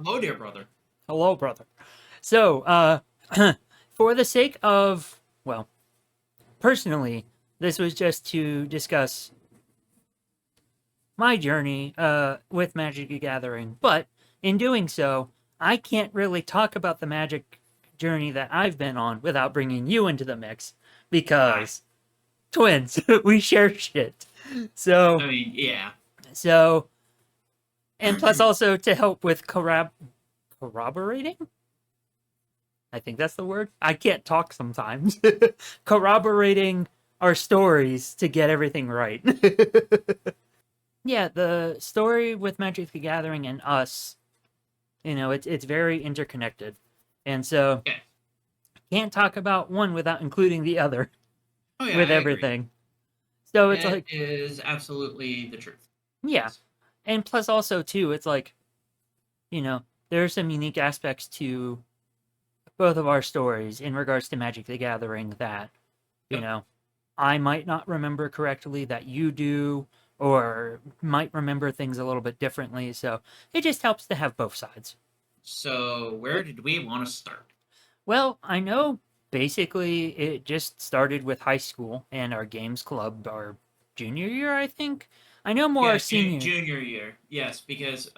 Hello, dear brother. Hello, brother. So, for the sake of, well, personally, this was just to discuss my journey with Magic the Gathering. But in doing so, I can't really talk about the Magic journey that I've been on without bringing you into the mix Ah, because twins, we share shit. So, I mean, yeah. so, and plus also to help with corroborating? I think that's the word. I can't talk sometimes. Corroborating our stories to get everything right. Yeah, the story with Magic the Gathering and us, it's very interconnected. And so Yeah. can't talk about one without including the other Oh, yeah, with I agree. everything. So it's That like, is absolutely the truth. yeah. Yes. And plus also too, it's like, there are some unique aspects to both of our stories in regards to Magic the Gathering that, you Yep. know, I might not remember correctly that you do, or might remember things a little bit differently. So it just helps to have both sides. So, where did we want to start? Well, I know basically it just started with high school and our games club, our junior year, I think. I know more Yeah, senior. junior year. Yes, because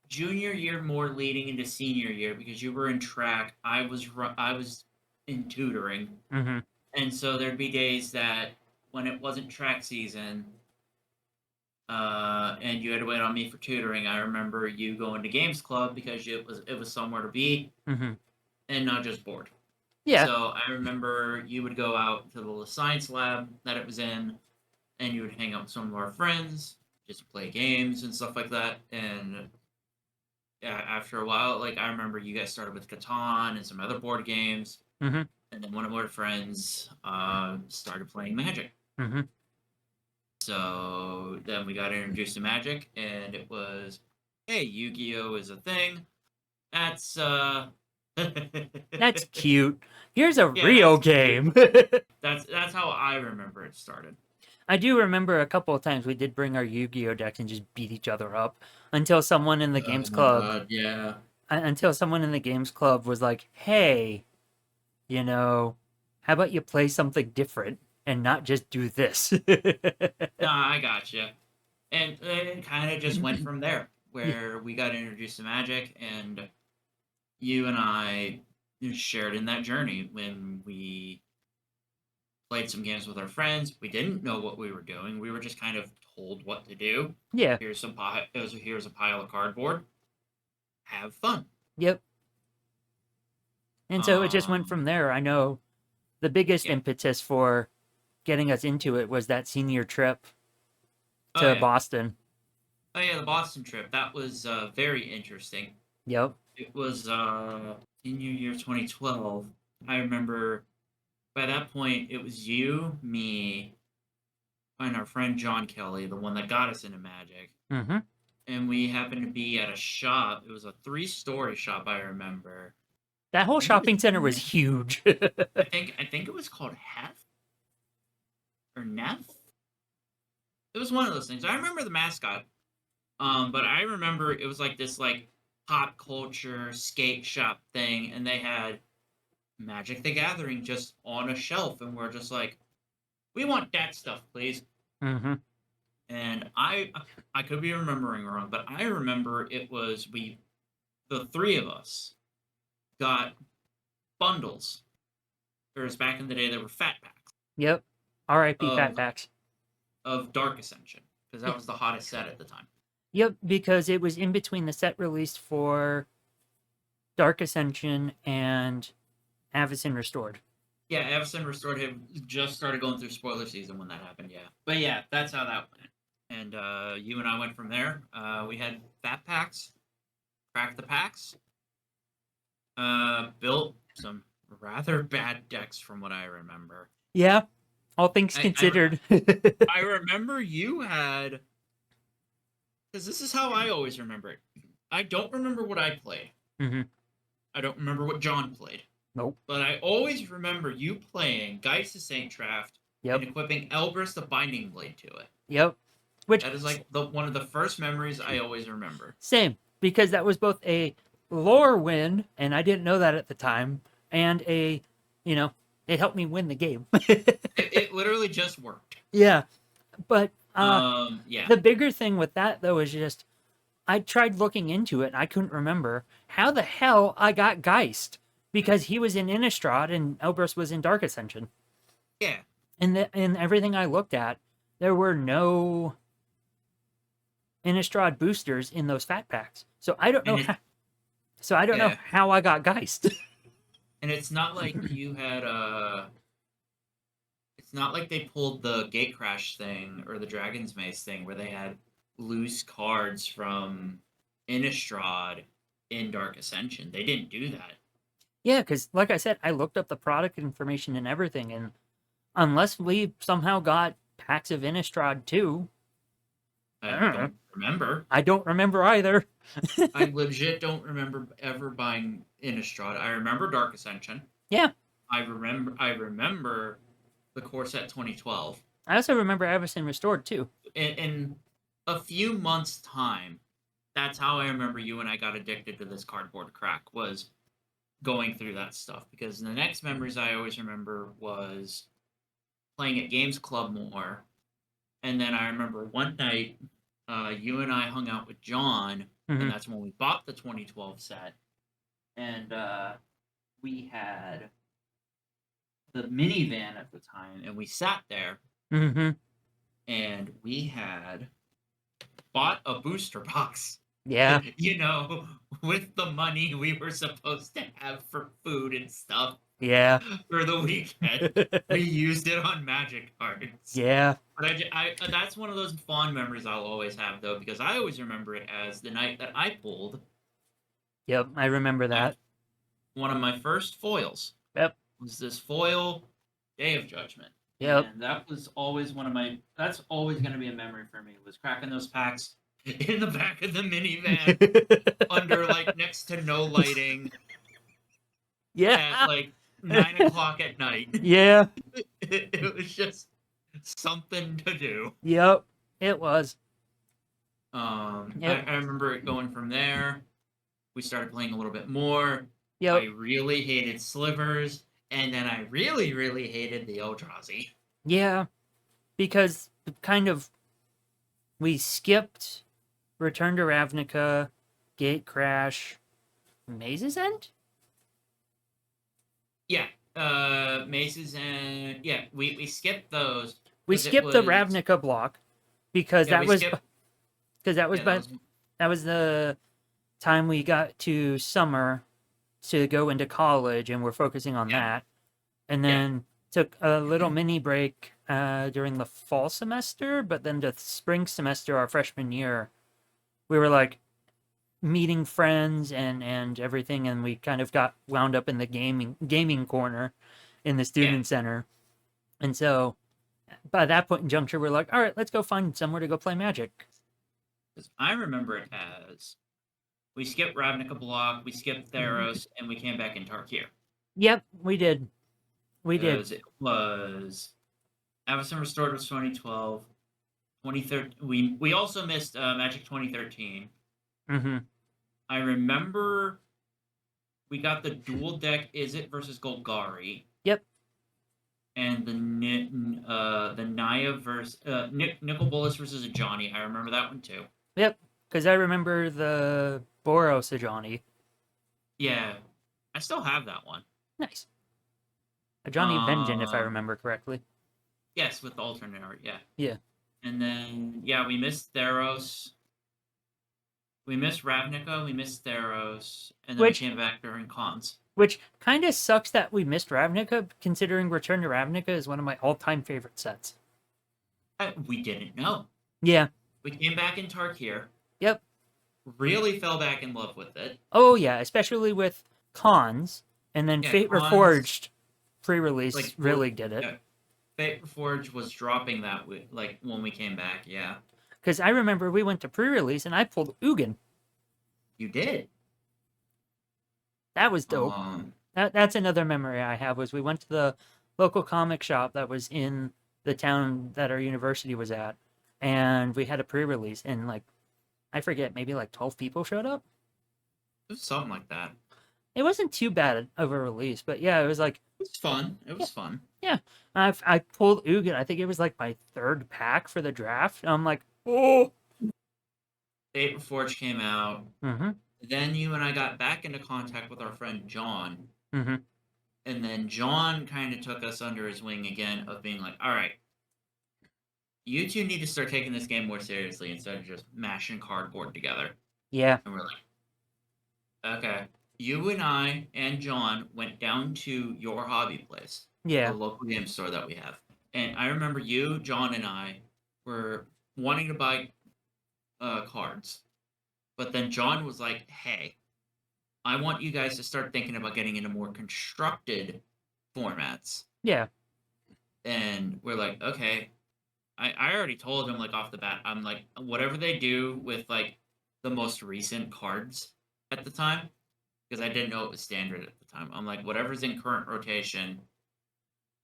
junior year more leading into senior year because you were in track. I was in tutoring, Hmm. and so there'd be days that when it wasn't track season, and you had to wait on me for tutoring. I remember you going to games club because it was somewhere to be Hmm. and not just bored. Yeah. So I remember you would go out to the science lab that it was in, and you would hang out with some of our friends, just play games and stuff like that. And yeah, after a while, like I remember you guys started with Catan and some other board games, Hmm. and then one of our friends started playing Magic. Hmm. So then we got introduced to Magic, and it was, hey, Yu-Gi-Oh is a thing. That's That's cute. Here's a yeah, real that's cute. game. That's how I remember it started. I do remember a couple of times we did bring our Yu-Gi-Oh decks and just beat each other up until someone in the Oh games my club god, yeah. until someone in the games club was like, "Hey, how about you play something different and not just do this?" Nah, I gotcha. And it kind of just went from there, Yeah. where we got introduced to Magic, and you and I shared in that journey when we played some games with our friends. We didn't know what we were doing. We were just kind of told what to do. Yeah. Here's a pile of cardboard. Have fun. Yep. And so it just went Um, from there. I know the biggest yeah. impetus for getting us into it was that senior trip Oh to yeah. Boston. Oh yeah. The Boston trip. That was very interesting. Yep. It was senior year 2012. I remember by that point it was you, me, and our friend John Kelly, the one that got us into Magic. Hmm. And we happened to be at a shop. It was a three-story shop, I remember. That I whole think it was shopping center was huge. I think it was called Hef or Neff. It was one of those things. I remember the mascot. But I remember it was like this like pop culture skate shop thing, and they had Magic the Gathering just on a shelf, and we're just like, we want that stuff, please. Hmm. And I could be remembering wrong, but I remember it was the three of us got bundles. There was back in the day there were fat packs Yep. R.I.P. Fat of Packs. Dark Ascension because that was the hottest set at the time. Yep, because it was in between the set release for Dark Ascension and Avacyn Restored. Yeah, Everson Restored had just started going through spoiler season when that happened. Yeah, but yeah, that's how that went. And you and I went from there. We had fat packs, cracked the packs, built some rather bad decks from what I remember. Yeah, all things I I, considered. I remember you had because this is how I always remember it. I don't remember what I played. Hmm. I don't remember what John played. Nope. But I always remember you playing Geist of Saint Traft and Yep. equipping Elbrus the Binding Blade to it. Yep. Which That is like one of the first memories I always remember. same. because that was both a lore win, and I didn't know that at the time, and a, you know, it helped me win the game. It literally just worked. Yeah, but Yeah. the bigger thing with that though is just I tried looking into it and I couldn't remember how the hell I got Geist because he was in Innistrad and Elbrus was in Dark Ascension. Yeah. And in everything I looked at, there were no Innistrad boosters in those fat packs. So I don't know And it- how, so I don't know Yeah. how I got Geist. And it's not like you had it's not like they pulled the Gate Crash thing or the Dragon's Mace thing where they had loose cards from Innistrad in Dark Ascension. They didn't do that. Yeah, because like I said, I looked up the product information and everything, and unless we somehow got packs of Innistrad too, I don't know. don't remember. I don't remember either. I legit don't remember ever buying Innistrad. I remember Dark Ascension. Yeah. I remember the core set 2012. I also remember Everson Restored too. In a few months' time, that's how I remember you and I got addicted to this cardboard crack, was going through that stuff. Because the next memories I always remember was playing at Games Club more. And then I remember one night, you and I hung out with John, Mhm. and that's when we bought the 2012 set. And we had the minivan at the time, and we sat there, Mm-hmm. and we had bought a booster box. Yeah. You know, with the money we were supposed to have for food and stuff Yeah. for the weekend. We used it on Magic cards. Yeah. But that's one of those fond memories I'll always have, though, because I always remember it as the night that I pulled Yep. I remember that. one of my first foils. Yep. Was this foil Day of Judgment. Yep. And that was always that's always going to be a memory for me, was cracking those packs in the back of the minivan under, like, next to no lighting Yeah. at, like, 9 o'clock at night. Yeah. It was just something to do. Yep. It was. I remember it going from there. We started playing a little bit more. Yep. I really hated Slivers, and then I really, really hated the Eldrazi. Yeah. Because kind of we skipped Return to Ravnica, Gate Crash, Maze's End? Yeah, Maces and yeah, we skipped those. We 'cause it skipped the was- Ravnica block because Yeah, that we was skipped- because that was yeah, by that was the time we got to summer to go into college and we're focusing on Yeah. that. And Yeah. then took a little mini break during the fall semester, but then the spring semester, our freshman year, we were like meeting friends and everything, and we kind of got wound up in the gaming corner in the student center. And so by that point in juncture, we're like, all right, let's go find somewhere to go play Magic. 'cause I remember it as we skipped Ravnica block, we skipped Theros, and we came back in Tarkir. Yep, we did. We did. Because it was Avacyn Restored was 2012. 2013. We also missed Magic 2013. Mm-hmm. I remember we got the dual deck Izzet versus Golgari. Yep. And the Naya versus Nicol Bolas versus Ajani. I remember that one too. Yep, because I remember the Boros Ajani. Yeah, I still have that one. Nice. Ajani Vengeance, if I remember correctly. Yes, with the alternate art. Yeah. Yeah. And then we missed Theros. We missed Ravnica. We missed Theros, and then Which- we came back during cons. Which kind of sucks that we missed Ravnica, considering Return to Ravnica is one of my all-time favorite sets. We didn't know. Yeah. We came back in Tarkir. Yep. Really fell back in love with it. Oh, yeah, especially with cons, and then Yeah, Fate Cons, Reforged pre-release like, really did it. yeah. Fate Forge was dropping that like when we came back. Yeah, Because I remember we went to pre-release and I pulled Ugin. you did. That was dope. Um, That's another memory I have, was we went to the local comic shop that was in the town that our university was at, and we had a pre-release, and like I forget, maybe like 12 people showed up. It was something like that. It wasn't too bad of a release, but yeah, it was like, It was fun. It yeah, was fun. yeah. I pulled Ugin. I think it was like my third pack for the draft. And I'm like, oh. Fate Reforged came out. Mm-hmm. Then you and I got back into contact with our friend John. Mm-hmm. And then John kind of took us under his wing again of being like, all right, you two need to start taking this game more seriously instead of just mashing cardboard together. Yeah. And we're like, okay. You and I and John went down to your hobby place, Yeah. the local game store that we have. And I remember you, John, and I were wanting to buy cards. But then John was like, hey, I want you guys to start thinking about getting into more constructed formats. Yeah. And we're like, okay. I already told him, like, off the bat, I'm like, whatever they do with, like, the most recent cards at the time, because I didn't know it was standard at the time. I'm like, whatever's in current rotation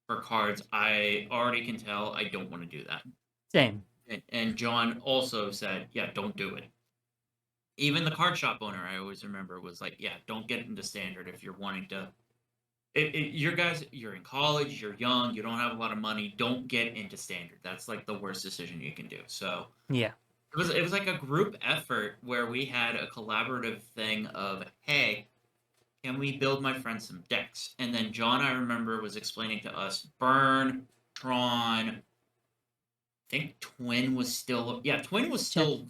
for cards, I already can tell I don't want to do that. Same. And John also said, yeah, don't do it. Even the card shop owner, I always remember, was like, yeah, don't get into standard if you're wanting to. You're in college, you're young, you don't have a lot of money. Don't get into standard. That's like the worst decision you can do. So Yeah. it was like a group effort where we had a collaborative thing of, hey, can we build my friend some decks? And then John, I remember, was explaining to us Burn, Tron. I think Twin was still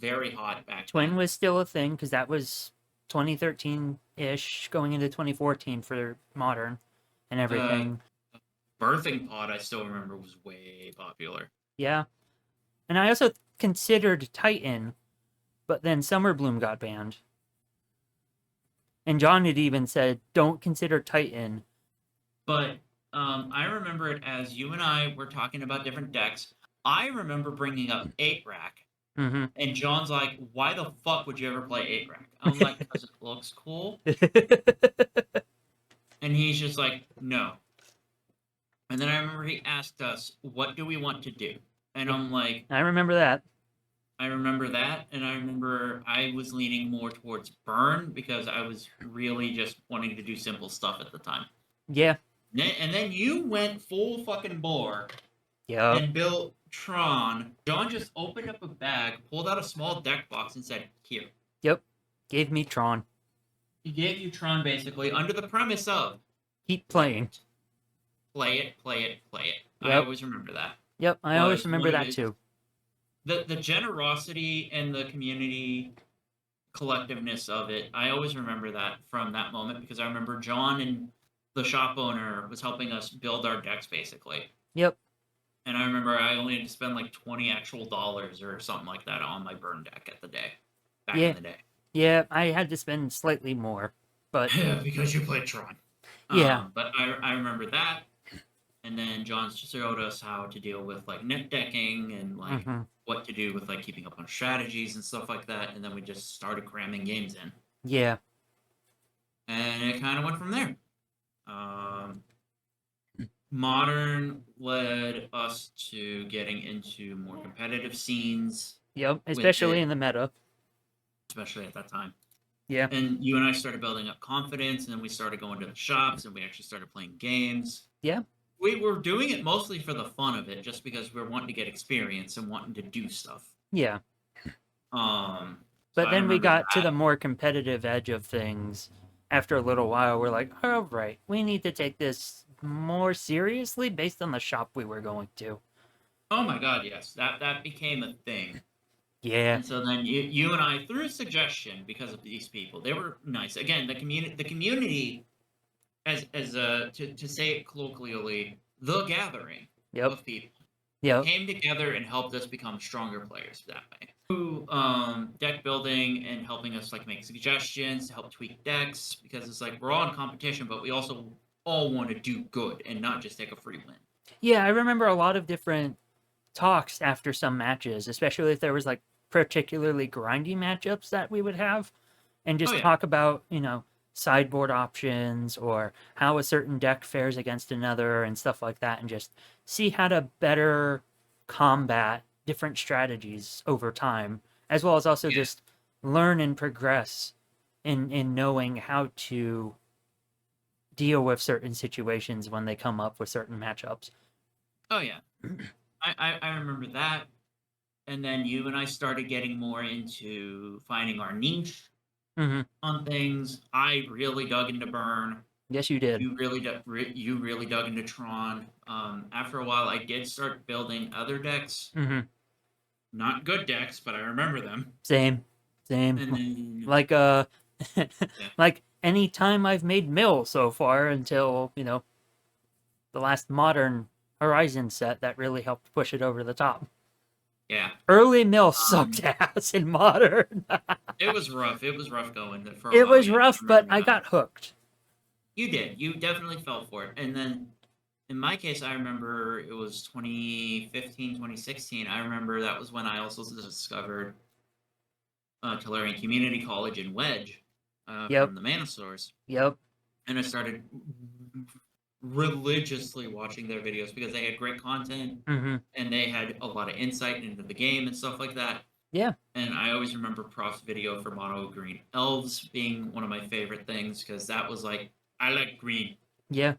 very hot back Twin then. was still a thing because that was 2013-ish, going into 2014 for Modern and everything. Birthing Pod, I still remember, was way popular. Yeah. And I also considered Titan, but then Summer Bloom got banned. And John had even said, don't consider Titan. But I remember it as you and I were talking about different decks. I remember bringing up 8-Rack. Mm-hmm. And John's like, why the fuck would you ever play 8-Rack? I'm like, because it looks cool. And he's just like, no. And then I remember he asked us, what do we want to do? And I'm like, I remember that. I remember that. And I remember I was leaning more towards Burn because I was really just wanting to do simple stuff at the time. Yeah. And then you went full fucking bore Yeah. and built Tron. John just opened up a bag, pulled out a small deck box, and said, here. Yep. Gave me Tron. He gave you Tron basically under the premise of keep playing. Play it, play it, play it. Yep. I always remember that. Yep, I always remember that too. The generosity and the community collectiveness of it, I always remember that from that moment because I remember John and the shop owner was helping us build our decks basically. Yep. And I remember I only had to spend like $20 actual or something like that on my Burn deck at the day. Back in the day. Yeah, I had to spend slightly more, but because you played Tron. Yeah. But I remember that. And then John showed us how to deal with like net decking and like what to do with like keeping up on strategies and stuff like that. And then we just started cramming games in. Yeah. And it kind of went from there. Modern led us to getting into more competitive scenes. Yep, especially in the meta. Especially at that time. Yeah. And you and I started building up confidence, and then we started going to the shops, and we actually started playing games. Yeah. We were doing it mostly for the fun of it, just because we were wanting to get experience and wanting to do stuff. Yeah. But so then we got to the more competitive edge of things. After a little while, we're like, all right, we need to take this more seriously based on the shop we were going to. Oh my god, yes. That became a thing. Yeah. And so then you and I, through suggestion, because of these people, they were nice. Again, the community, to say it colloquially, the gathering of people came together and helped us become stronger players that way. Through deck building and helping us like make suggestions to help tweak decks, because it's like we're all in competition, but we also all want to do good and not just take a free win. Yeah, I remember a lot of different talks after some matches, especially if there was like particularly grindy matchups that we would have, and just talk about, you know, sideboard options or how a certain deck fares against another and stuff like that, and just see how to better combat different strategies over time, as well as also just learn and progress in knowing how to deal with certain situations when they come up with certain matchups. Oh yeah, I remember that. And then you and I started getting more into finding our niche Hmm. on things. I really dug into Burn. Yes, you did. You really dug into Tron. After a while, I did start building other decks. Hmm. Not good decks, but I remember them. Same. And Same. then Like, yeah, like any time I've made mill so far until, the last modern Horizon set that really helped push it over the top. yeah. Early mill sucked ass in modern. It was rough. It was rough going there for a It while. was Yeah, rough, I but remember I that. got hooked. You did. You definitely fell for it. And then in my case, I remember it was 2015, 2016. I remember that was when I also discovered Tolarian Community College in Wedge Yep. from the Mana Source. Yep. And I started religiously watching their videos because they had great content Hmm. and they had a lot of insight into the game and stuff like that. Yeah. And I always remember Prof's video for Mono Green Elves being one of my favorite things because that was like, I like green. Yeah.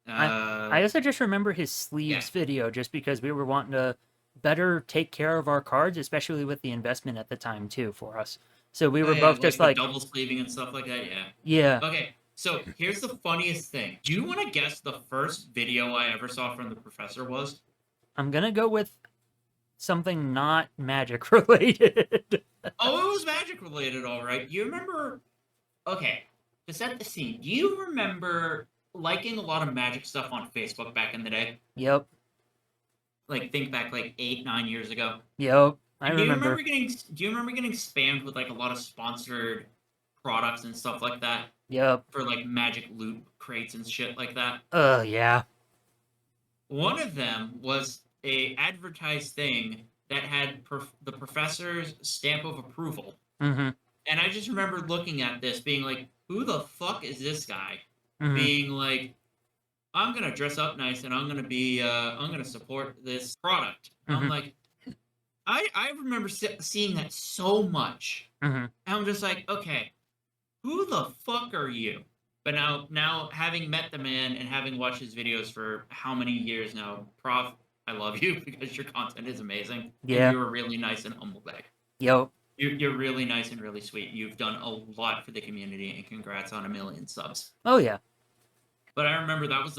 I Uh, also just remember his yeah. sleeves video just because we were wanting to better take care of our cards, especially with the investment at the time too for us. So we Oh were yeah, both like just the like, double sleeving and stuff like that. Yeah. yeah, Okay, so here's the funniest thing. Do you want to guess the first video I ever saw from the professor was? I'm gonna go with something not magic related. Oh, it was magic related, all right. You remember? Okay, to set the scene, do you remember liking a lot of magic stuff on Facebook back in the day? Yep. Like think back like 8, 9 years ago. Yep. I And do you remember. remember getting spammed with like a lot of sponsored products and stuff like that Yep. for like magic loot crates and shit like that? Yeah. One of them was a advertised thing that had the professor's stamp of approval. Mm-hmm. And I just remember looking at this being like, who the fuck is this guy? Mm-hmm. Being like, I'm gonna dress up nice and I'm gonna support this product. I'm Mm-hmm. like, I remember seeing that so much. Mm-hmm. And I'm just like, okay, who the fuck are you? But now having met the man and having watched his videos for how many years now, Prof, I love you because your content is amazing and Yeah. you're a really nice and humble guy. Yep. You're really nice and really sweet. You've done a lot for the community and congrats on 1,000,000 subs. Oh yeah. But I remember that was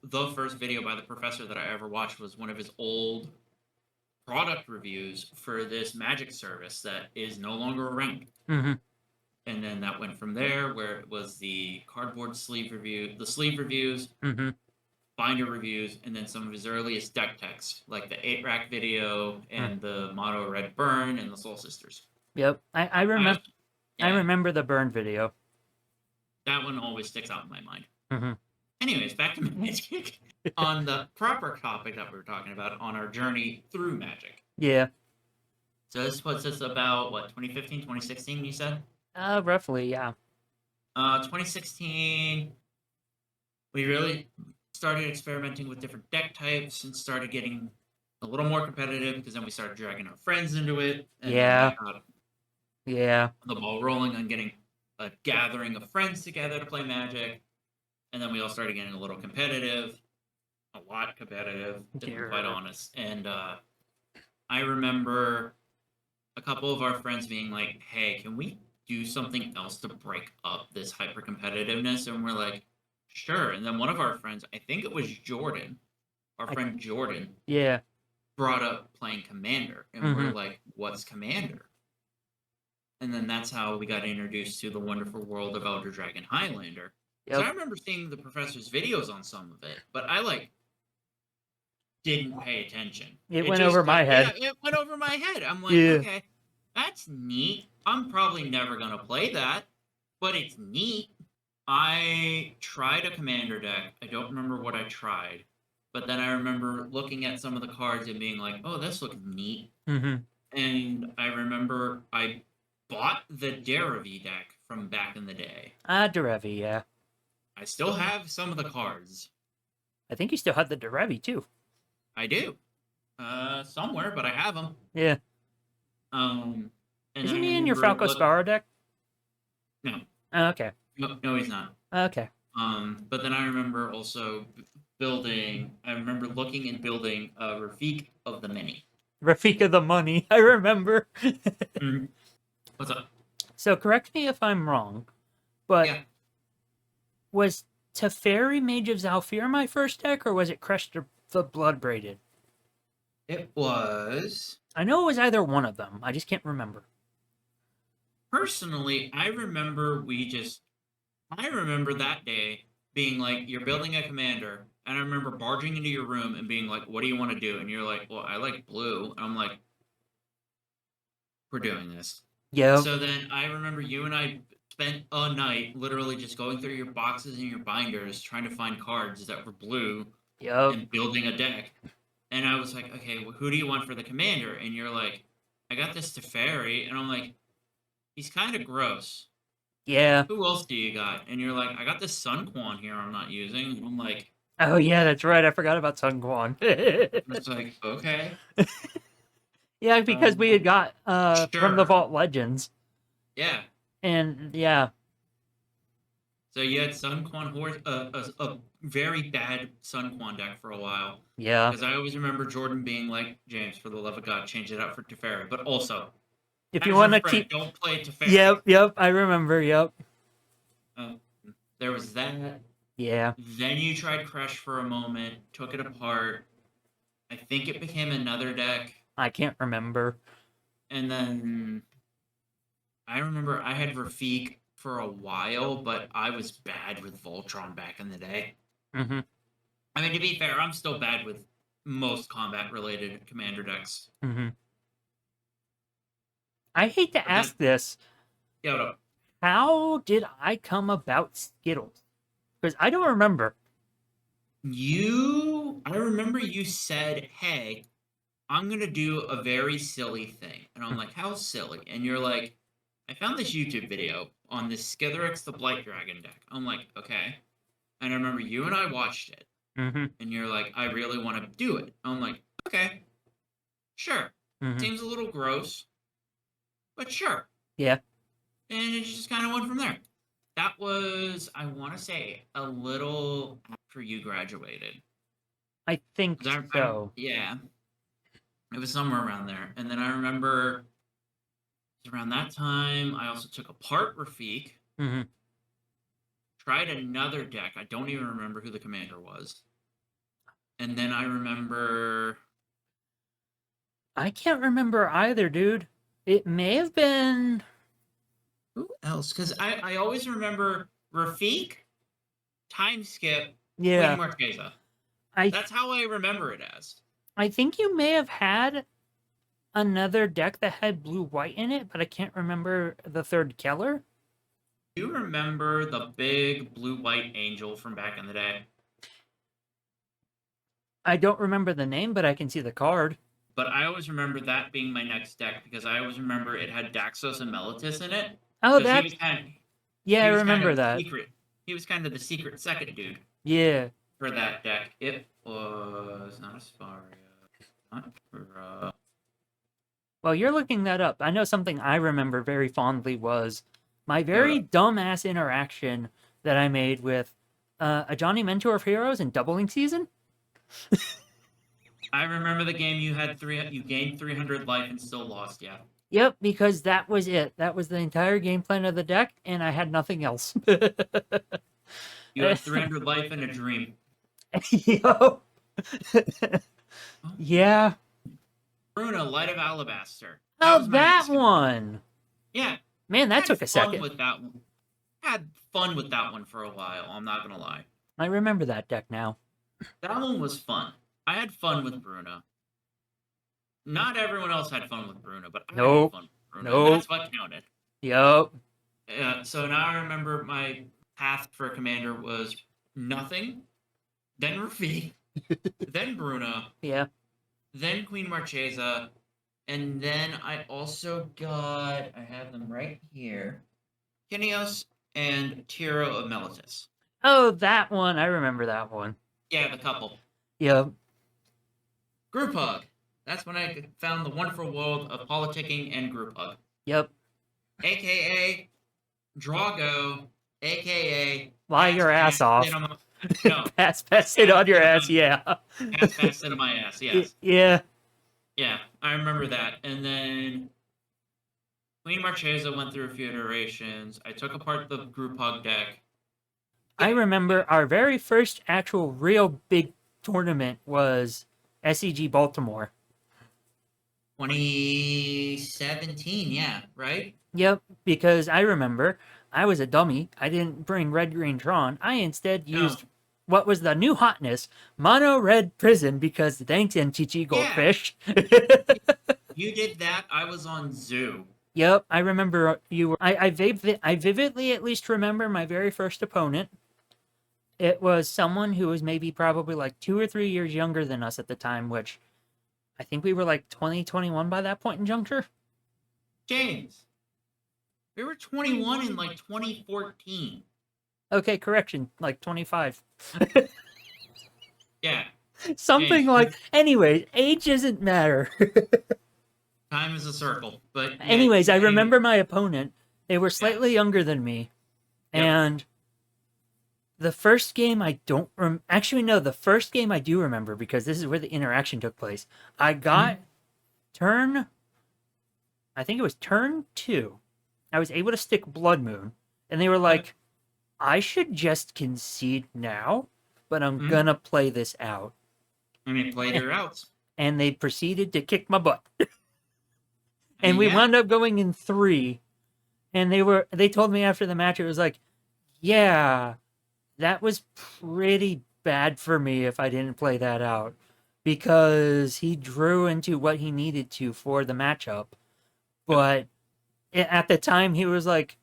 the first video by the professor that I ever watched was one of his old product reviews for this magic service that is no longer around. Mm-hmm. And then that went from there, where it was the cardboard sleeve review, the sleeve reviews, Mm-hmm. binder reviews, and then some of his earliest deck techs, like the 8-rack video and the Mono Red Burn and the Soul Sisters. Yep. I remember. I Yeah, remember the burn video. that one always sticks out in my mind. Mm-hmm. Anyways, back to Magic. On the proper topic that we were talking about on our journey through Magic. Yeah. So this puts us about, what, 2015, 2016, you said? Roughly, yeah. 2016, we really started experimenting with different deck types and started getting a little more competitive because then we started dragging our friends into it. And Yeah. then that got Yeah. the ball rolling on getting a gathering of friends together to play Magic. And then we all started getting a little competitive, a lot competitive, to be quite honest. And I remember a couple of our friends being like, hey, can we do something else to break up this hyper competitiveness? And we're like, sure. And then one of our friends, I think it was Jordan, our friend Jordan, Yeah. brought up playing Commander. And we're like, what's Commander? And then that's how we got introduced to the wonderful world of Elder Dragon Highlander. Yep. So I remember seeing the professor's videos on some of it, but I didn't pay attention. It went over my head. Yeah, it went over my head. I'm like, Yeah. okay, that's neat. I'm probably never gonna play that, but it's neat. I tried a commander deck. I don't remember what I tried, but then I remember looking at some of the cards and being like, oh, this looks neat. Mm-hmm. And I remember I bought the Derevi deck from back in the day. Derevi, yeah. I still have some of the cards. I think you still had the Derevi too. I do. Somewhere, but I have them. Yeah. And then Isn't I he in your remember Falco Sparrow deck? no, Oh, okay. no, he's not. Okay. But then I remember also building. I remember looking and building Rafik of the Mini. Rafika the Money. I remember. Mhm. What's up? So correct me if I'm wrong, but Yeah. was Teferi Mage of Zalfir my first deck, or was it Crest the Blood Braided? It was. I know it was either one of them. I just can't remember. Personally, I remember I remember that day being like, you're building a commander, and I remember barging into your room and being like, what do you want to do? And you're like, well, I like blue. And I'm like, we're doing this. Yep. So then I remember you and I spent a night literally just going through your boxes and your binders trying to find cards that were blue Yep. and building a deck. And I was like, okay, well, who do you want for the commander? And you're like, I got this Teferi. And I'm like, he's kind of gross. Yeah. Who else do you got? And you're like, I got this Sun Quan here I'm not using. And I'm like, Oh yeah, that's right. I forgot about Sun Quan. it's like, okay. Yeah, because we had got from the Sure. Vault Legends. Yeah. And yeah. So you had Sun Quan Horse, a very bad Sun Quan deck for a while. Yeah. Because I always remember Jordan being like, James, for the love of God, change it out for Teferi. But also, If as you your want to friend, keep don't play Teferi. Yep, I remember, yep. There was that. Yeah. Then you tried Crush for a moment, took it apart. I think it became another deck. I can't remember. And then I remember I had Rafik for a while, but I was bad with Voltron back in the day. Mm-hmm. I mean, to be fair, I'm still bad with most combat-related commander decks. Mm-hmm. I hate to ask this. Yeah, what up? How did I come about Skittles? Because I don't remember. I remember you said, hey, I'm going to do a very silly thing. And I'm like, how silly? And you're like, I found this YouTube video on this Skithiryx the Blight Dragon deck. I'm like, okay. And I remember you and I watched it. Mm-hmm. And you're like, I really want to do it. I'm like, okay. Sure. Mm-hmm. Seems a little gross. But sure. Yeah. And it just kind of went from there. That was, I want to say, a little after you graduated. I think so. Yeah. It was somewhere around there. And then I remember around that time, I also took apart Rafik. Mm-hmm. Tried another deck. I don't even remember who the commander was. And then I remember... I can't remember either, dude. It may have been... Who else? Because I always remember Rafik, Time Skip, Yeah. Queen Marchesa. I That's how I remember it as. I think you may have had another deck that had blue-white in it, but I can't remember the third Keller. Do you remember the big blue-white angel from back in the day? I don't remember the name, but I can see the card. But I always remember that being my next deck because I always remember it had Daxos and Meletis in it. Oh, 'Cause that... he was kind of, Yeah, I he was kind remember of that. Secret. He was kind of the secret second dude Yeah. for that deck. It was not Asparia. Not for, Well, you're looking that up. I know something I remember very fondly was my very dumbass interaction that I made with a Johnny Mentor of Heroes in Doubling Season. I remember the game you had you gained 300 life and still lost, yeah. Yep, because that was it. That was the entire game plan of the deck, and I had nothing else. You had 300 life and a dream. Yo. Yeah. Bruna, Light of Alabaster. Oh, was my that next one. Yeah. Man, that took a Had fun second. with that one. Had fun with that one for a while, I'm not gonna lie. I remember that deck now. That one was fun. I had fun with Bruna. Not everyone else had fun with Bruna, but I Nope. had fun with Bruna. Nope. That's what counted. Yup. So now I remember my path for commander was nothing, then Rafik, then Bruna, Yeah. then Queen Marchesa, and then I also got, I have them right here, Kineos and Tiro of Meletis. Oh, that one. I remember that one. Yeah, the couple. Yep. Group Hug. That's when I found the wonderful world of politicking and Group Hug. Yep. aka Drago, aka Lie your ass off. No, pass it on your ass. Yeah. pass it on my ass. Yes. Yeah. Yeah, I remember that. And then Queen Marchesa went through a few iterations. I took apart the group hug deck. I remember our very first actual real big tournament was SEG Baltimore. 2017, yeah, right? Yep, because I remember I was a dummy. I didn't bring Red Green Tron. I instead used what was the new hotness, Mono Red Prison, because thanks MTG Goldfish. You did that. I was on Zoo. Yep, I remember you were. I vividly at least remember my very first opponent. It was someone who was maybe probably like 2 or 3 years younger than us at the time, which I think we were like 2021 by that point in juncture. James, we were 21 in like 2014. Okay, correction, like 25. Yeah. Something James. like. Anyway, age doesn't matter. Time is a circle, but yeah, anyways, I remember my opponent. They were slightly younger than me, and the first game I don't actually no, the first game I do remember because this is where the interaction took place. I got I think it was turn 2. I was able to stick Blood Moon, and they were like, I should just concede now, but I'm gonna play this out. And they played their outs. And they proceeded to kick my butt. And we wound up going in 3. And they told me after the match, it was like, yeah, that was pretty bad for me if I didn't play that out. Because he drew into what he needed to for the matchup. But at the time, he was like,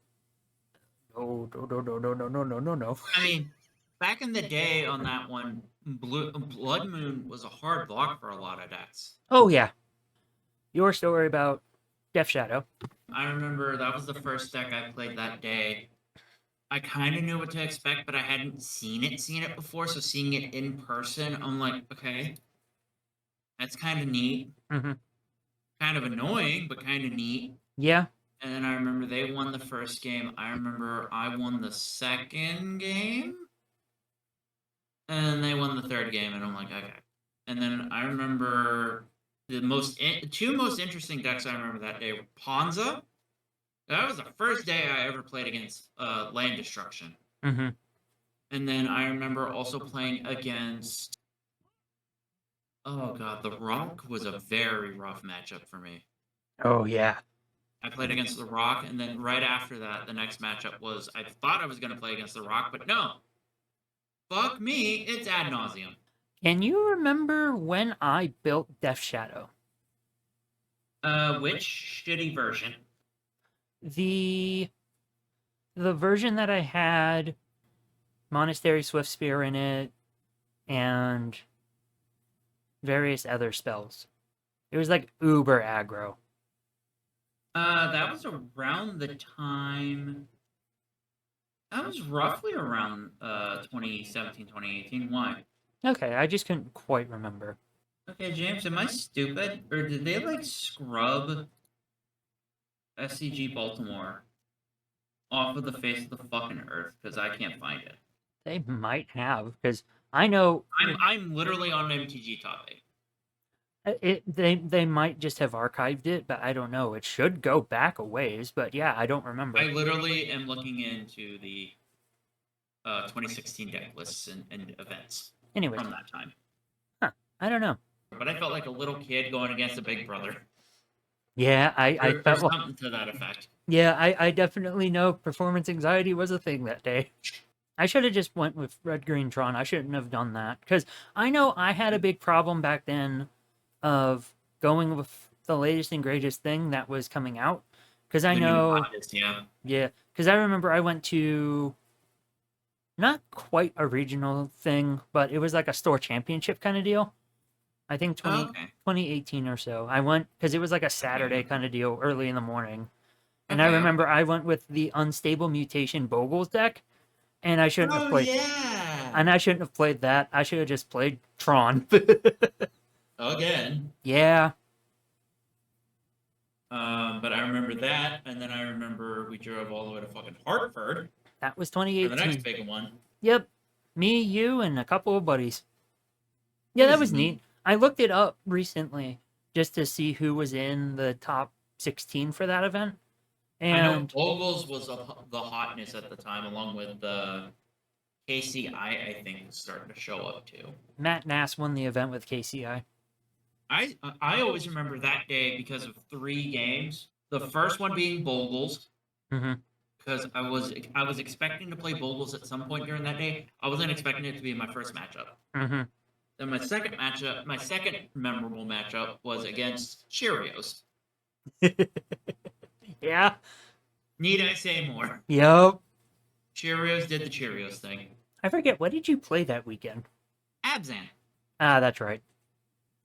no. I mean, back in the day on that one, Blood Moon was a hard block for a lot of decks. Oh, yeah. Your story about Death Shadow. I remember that was the first deck I played that day. I kind of knew what to expect, but I hadn't seen it before, so seeing it in person, I'm like, okay, that's kind of neat. Mm-hmm. Kind of annoying, but kind of neat. Yeah. And then I remember they won the first game. I remember I won the second game. And then they won the third game, and I'm like, okay. And then I remember the two most interesting decks I remember that day were Ponza. That was the first day I ever played against Land Destruction. Mm-hmm. And then I remember also playing against... Oh, God. The Rock was a very rough matchup for me. Oh, yeah. I played against The Rock, and then right after that, the next matchup was... I thought I was going to play against The Rock, but no. Fuck me, it's Ad Nauseam. Can you remember when I built Death Shadow? Which shitty version? The version that I had Monastery Swiftspear in it and various other spells. It was like uber aggro. That was around the time... That was roughly around 2017, 2018. Why? Okay, I just couldn't quite remember. Okay, James, am I stupid? Or did they, like, scrub SCG Baltimore off of the face of the fucking earth? Because I can't find it. They might have, because I know... I'm literally on MTG Top 8. They might just have archived it, but I don't know. It should go back a ways, but yeah, I don't remember. I literally am looking into the 2016 deck lists and events anyway from that time. Huh. I don't know. But I felt like a little kid going against a big brother. Yeah, I felt something to that effect. Yeah, I definitely know performance anxiety was a thing that day. I should have just went with Red Green Tron. I shouldn't have done that, because I know I had a big problem back then of going with the latest and greatest thing that was coming out. Because I know... Yeah, because I remember I went to... Not quite a regional thing, but it was like a store championship kind of deal. I think 2018 or so. I went, because it was like a Saturday kind of deal, early in the morning. And I remember I went with the Unstable Mutation Bogles deck, and I shouldn't have played... Yeah. And I shouldn't have played that. I should have just played Tron. Again. Yeah. But I remember that, and then I remember we drove all the way to fucking Hartford That was for the next 2018. big one. Yep. Me, you, and a couple of buddies. Yeah, It that was was neat. I looked it up recently just to see who was in the top 16 for that event. I know And Bogles was the hotness at the time, along with KCI, I think, was starting to show up too. Matt Nass won the event with KCI. I always remember that day because of 3 games. The first one being Bogles, Mm-hmm. because I was expecting to play Bogles at some point during that day. I wasn't expecting it to be my first matchup. Mm-hmm. Then my second memorable matchup was against Cheerios. Yeah. Need I say more? Yep. Cheerios did the Cheerios thing. I forget, what did you play that weekend? Abzan. Ah, that's right.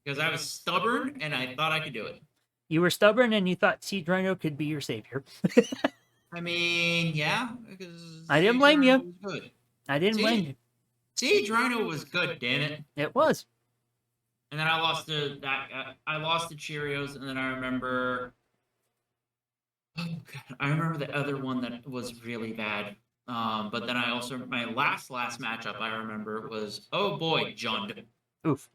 Because I was stubborn and I thought I could do it. You were stubborn and you thought Siege Rhino could be your savior. I mean, yeah. Because I didn't Siege blame Rhino you. was good. I didn't blame you. Siege Rhino was good, damn it. It was. And then I lost to that. I lost to Cheerios, and then I remember. Oh God, I remember the other one that was really bad. But then I also my last matchup I remember was Jund. Oof.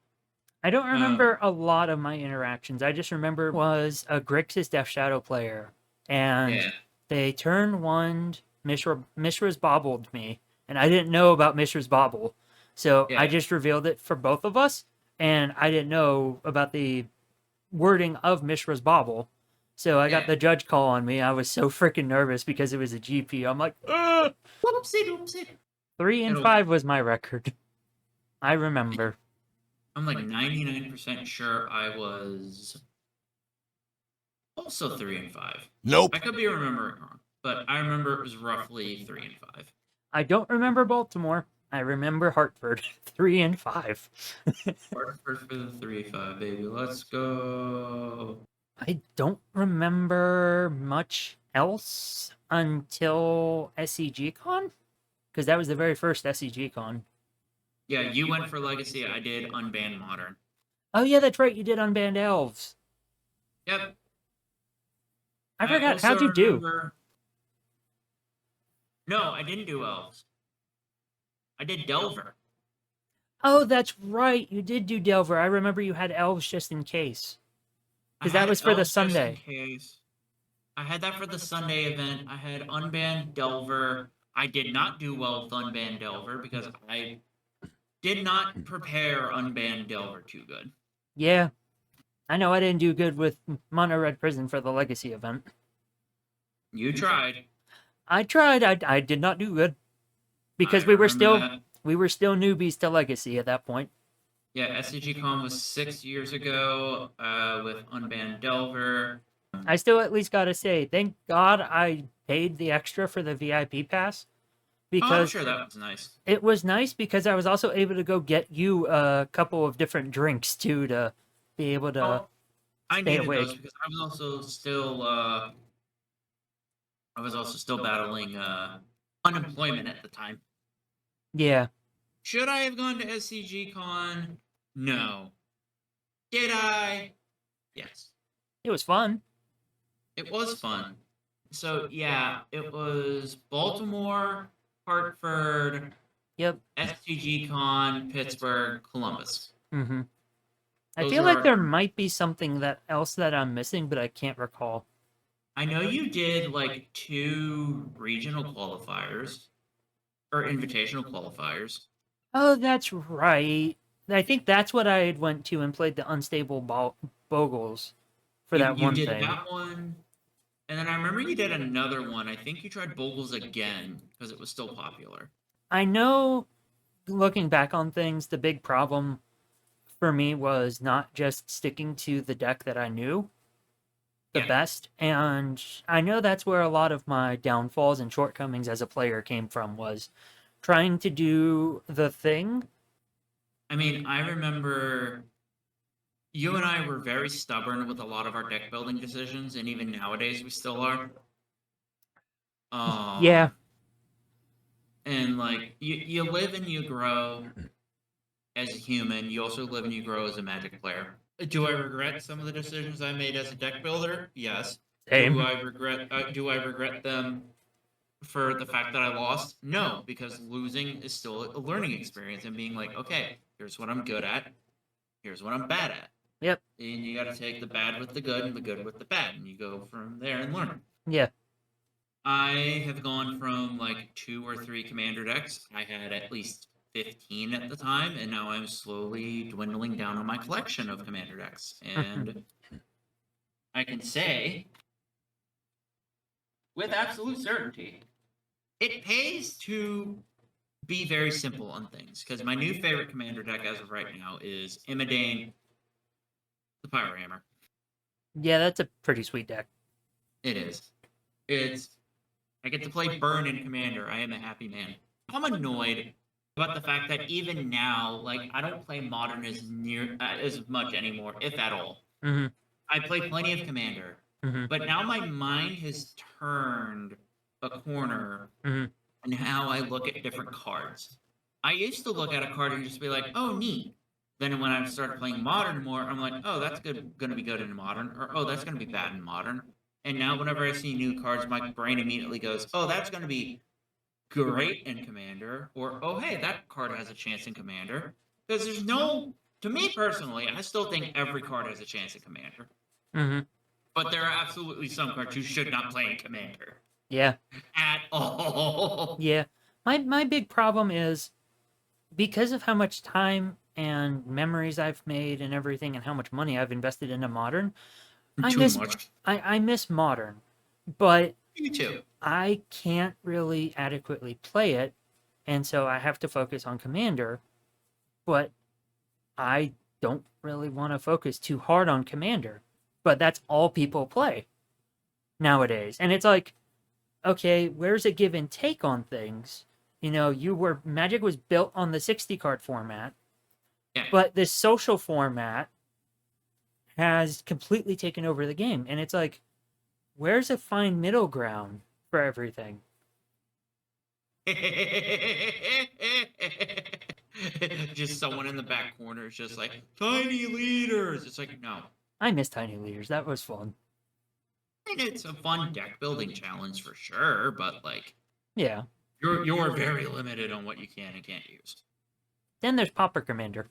I don't remember a lot of my interactions. I just remember was a Grixis Death Shadow player, and Yeah. they turn one. Mishra's bobbled me, and I didn't know about Mishra's bobble, so I Yeah. just revealed it for both of us, and I didn't know about the wording of Mishra's bobble. So I got Yeah. the judge call on me. I was so freaking nervous because it was a GP. I'm like, ugh! Whoopsie doopsie. 3-5 was my record. I remember. I'm like 99% sure I was also 3-5. Nope. I could be remembering wrong, but I remember it was roughly 3-5. I don't remember Baltimore. I remember Hartford. 3-5. Hartford for the 3-5, baby. Let's go. I don't remember much else until SCG Con, because that was the very first SCG Con. Yeah, you went for Legacy. I did Unbanned Modern. Oh yeah, that's right. You did Unbanned Elves. Yep. I forgot. also How'd you do? remember- No, I didn't do Elves. I did Delver. Oh, that's right. You did do Delver. I remember you had Elves just in case. I 'Cause that had was for the Elves just in Sunday. case. I had that for the Sunday event. I had Unbanned Delver. I did not do well with Unbanned Delver because I did not prepare Unbanned Delver too good. Yeah. I know I didn't do good with Mono Red Prison for the Legacy event. You tried. I tried. I did not do good. Because I we were remember that. still newbies to Legacy at that point. Yeah, SCG Con was 6 years ago with Unbanned Delver. I still at least gotta say, thank God I paid the extra for the VIP pass. I'm Because sure that was nice. it was nice because I was also able to go get you a couple of different drinks too to be able to Oh, I stay needed awake. those because I was also still battling unemployment at the time. Yeah. Should I have gone to SCG Con? No. Did I? Yes. It was fun. It was fun. So yeah, it was Baltimore, Hartford, Yep. SCG Con, Pittsburgh, Columbus. Mm-hmm. I Those feel like are- there might be something else that I'm missing, but I can't recall. I know you did like 2 regional qualifiers or invitational qualifiers. Oh, that's right. I think that's what I had went to and played the Unstable Bogles for that You one did thing. that one, and then I remember you did another one. I think you tried Bogles again because it was still popular. I know, looking back on things, the big problem for me was not just sticking to the deck that I knew the Yeah. best, and I know that's where a lot of my downfalls and shortcomings as a player came from, was trying to do the thing. I mean, I remember you and I were very stubborn with a lot of our deck building decisions, and even nowadays we still are. Yeah. And like you live and you grow as a human. You also live and you grow as a Magic player. Do I regret some of the decisions I made as a deck builder? Yes. Same. Do I regret them for the fact that I lost? No, because losing is still a learning experience and being like, okay, here's what I'm good at, here's what I'm bad at. Yep. And you got to take the bad with the good and the good with the bad, and you go from there and learn. Yeah. I have gone from like 2 or 3 commander decks. I had at least 15 at the time, and now I'm slowly dwindling down on my collection of commander decks. And I can say with absolute certainty, it pays to be very simple on things, because my new favorite commander deck as of right now is Imidane, the Pyrohammer. Yeah, that's a pretty sweet deck. It is. I get to play Burn in Commander. I am a happy man. I'm annoyed about the fact that even now, like, I don't play Modern as much anymore, if at all. Mm-hmm. I play plenty of Commander, but now my mind has turned a corner in how I look at different cards. I used to look at a card and just be like, oh, neat. Then when I started playing Modern more, I'm like, oh, that's going to be good in Modern, or oh, that's going to be bad in Modern. And now whenever I see new cards, my brain immediately goes, oh, that's going to be great in Commander, or oh, hey, that card has a chance in Commander. Because there's no, to me personally, I still think every card has a chance in Commander. But there are absolutely some cards you should not play in Commander. Yeah. At all. Yeah. My big problem is, because of how much time and memories I've made and everything, and how much money I've invested into Modern, I miss Modern, but Me too. I can't really adequately play it, and so I have to focus on Commander, but I don't really want to focus too hard on Commander, but that's all people play nowadays. And it's like, okay, where's a give and take on things? You know, Magic was built on the 60 card format, but this social format has completely taken over the game. And it's like, where's a fine middle ground for everything? Just someone in the back corner is just like, tiny leaders. It's like, no. I miss tiny leaders. That was fun. I mean, it's a fun deck building challenge for sure, but like, yeah, you're very limited on what you can and can't use. Then there's Pauper Commander.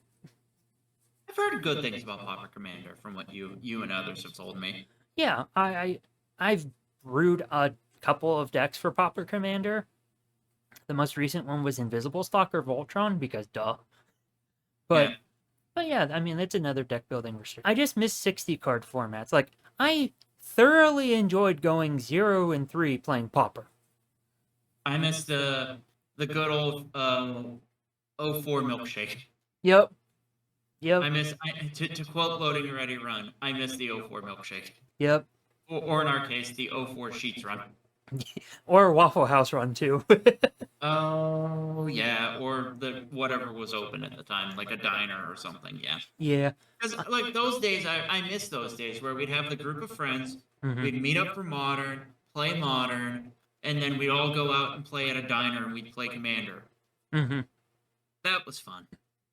I've heard good things about Pauper Commander from what you and others have told me. Yeah, I've brewed a couple of decks for Pauper Commander. The most recent one was Invisible Stalker Voltron, because duh. But yeah, I mean, it's another deck building restriction. I just miss 60 card formats. Like, I thoroughly enjoyed going 0 and 3 playing Pauper. I miss the good old 04 milkshake. Yep. I miss, to quote Loading and Ready Run, I miss the 04 milkshake. Yep. Or in our case, the 04 sheets run. Or Waffle House run, too. Oh, yeah. Or the whatever was open at the time, like a diner or something, yeah. Yeah. Because, like, those days, I miss those days where we'd have the group of friends, we'd meet up for Modern, play Modern, and then we'd all go out and play at a diner and we'd play Commander. That was fun.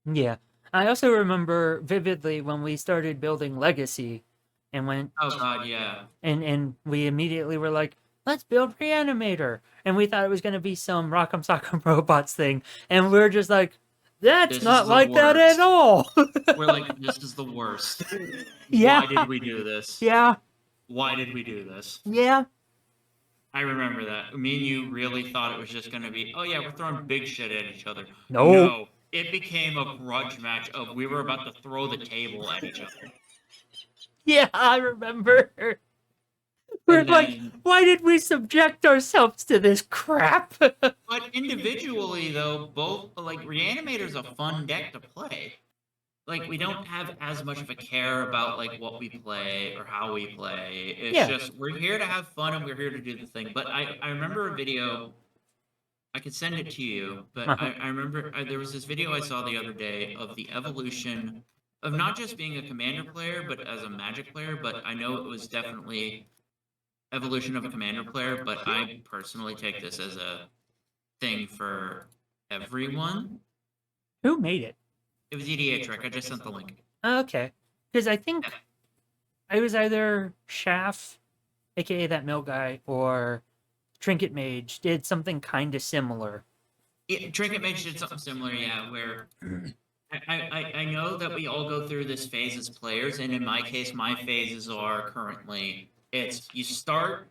Yeah. I also remember vividly when we started building Legacy, and when oh god, yeah, and we immediately were like, let's build Reanimator, and we thought it was going to be some Rock'em Sock'em Robots thing, and we were just like, that's not like that at all. We're like, this is the worst. Yeah. Why did we do this? Yeah. Why did we do this? Yeah. I remember that. Me and you really thought it was just going to be, oh yeah, we're throwing big shit at each other. No. It became a grudge match of we were about to throw the table at each other. Yeah, I remember. We're like, why did we subject ourselves to this crap? But individually, though, both, like, Reanimator's a fun deck to play. Like, we don't have as much of a care about, like, what we play or how we play. It's just, we're here to have fun and we're here to do the thing. But I remember a video, I could send it to you, but I remember there was this video I saw the other day of the evolution of not just being a Commander player, but as a Magic player. But I know it was definitely evolution of a Commander player, but I personally take this as a thing for everyone. Who made it? It was EDA Trick. I just sent the link. Okay. Because I think it was either Shaft aka that mill guy, or Trinket Mage did something kind of similar. Yeah, Trinket Mage did something similar, yeah, where I know that we all go through this phase as players, and in my case, my phases are currently it's you start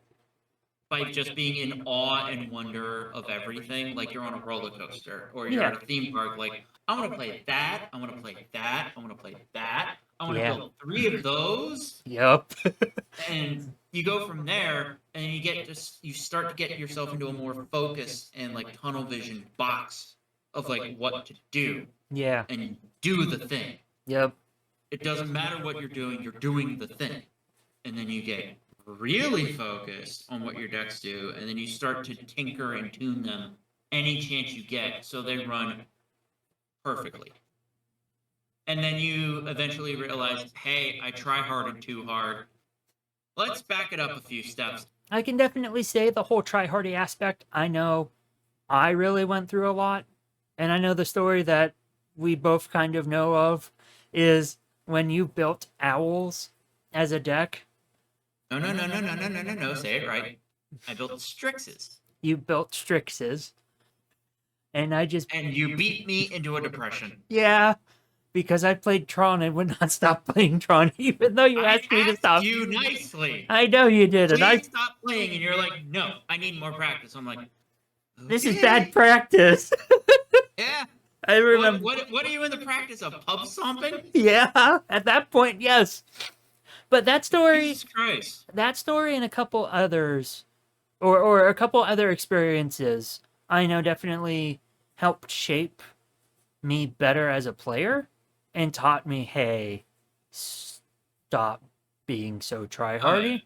by just being in awe and wonder of everything, like you're on a roller coaster or you're Yeah. at a theme park. Like, I want to play that, I want to play that, I want to play that, I want to Yeah. build 3 of those, Yep. and you go from there, and you start to get yourself into a more focused and like tunnel vision box of like what to do, Yeah. and do the thing. Yep. It doesn't matter what you're doing the thing. And then you get really focused on what your decks do, and then you start to tinker and tune them any chance you get so they run perfectly. And then you eventually realize, hey, I try hard too hard. Let's back it up a few steps. I can definitely say the whole try-hardy aspect, I know I really went through a lot. And I know the story that we both kind of know of is when you built Owls as a deck. No, say it right. I built Strixes. You built Strixes. And I just... And you beat me into a depression. Yeah, because I played Tron and would not stop playing Tron, even though you asked me to stop. You nicely. I know you did, and I... stop playing, and you're like, no, I need more practice. I'm like, This is bad practice. Yeah. I remember... What are you in the practice of? Pub stomping? Yeah, at that point, yes. But that story... Jesus Christ. That story and a couple others, or a couple other experiences, I know definitely helped shape me better as a player and taught me, hey, stop being so try-hardy.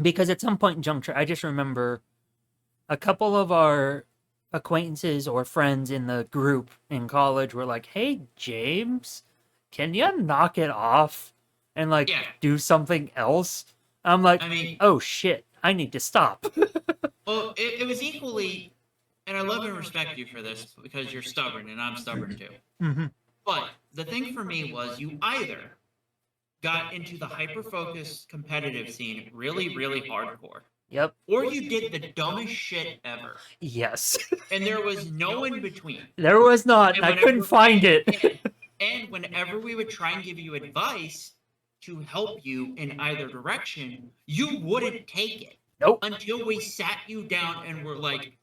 Because at some point in Juncture, I just remember a couple of our acquaintances or friends in the group in college were like, hey, James, can you knock it off and do something else? I'm like, I mean, oh shit, I need to stop. well, it was equally, and I love and respect you for this because you're stubborn and I'm stubborn too. Mm-hmm. But the thing for me was you either got into the hyper-focused competitive scene really, really hardcore. Yep. Or you did the dumbest shit ever. Yes. And there was no in between. There was not. I couldn't find it. And whenever we would try and give you advice to help you in either direction, you wouldn't take it. Nope. Until we sat you down and were like,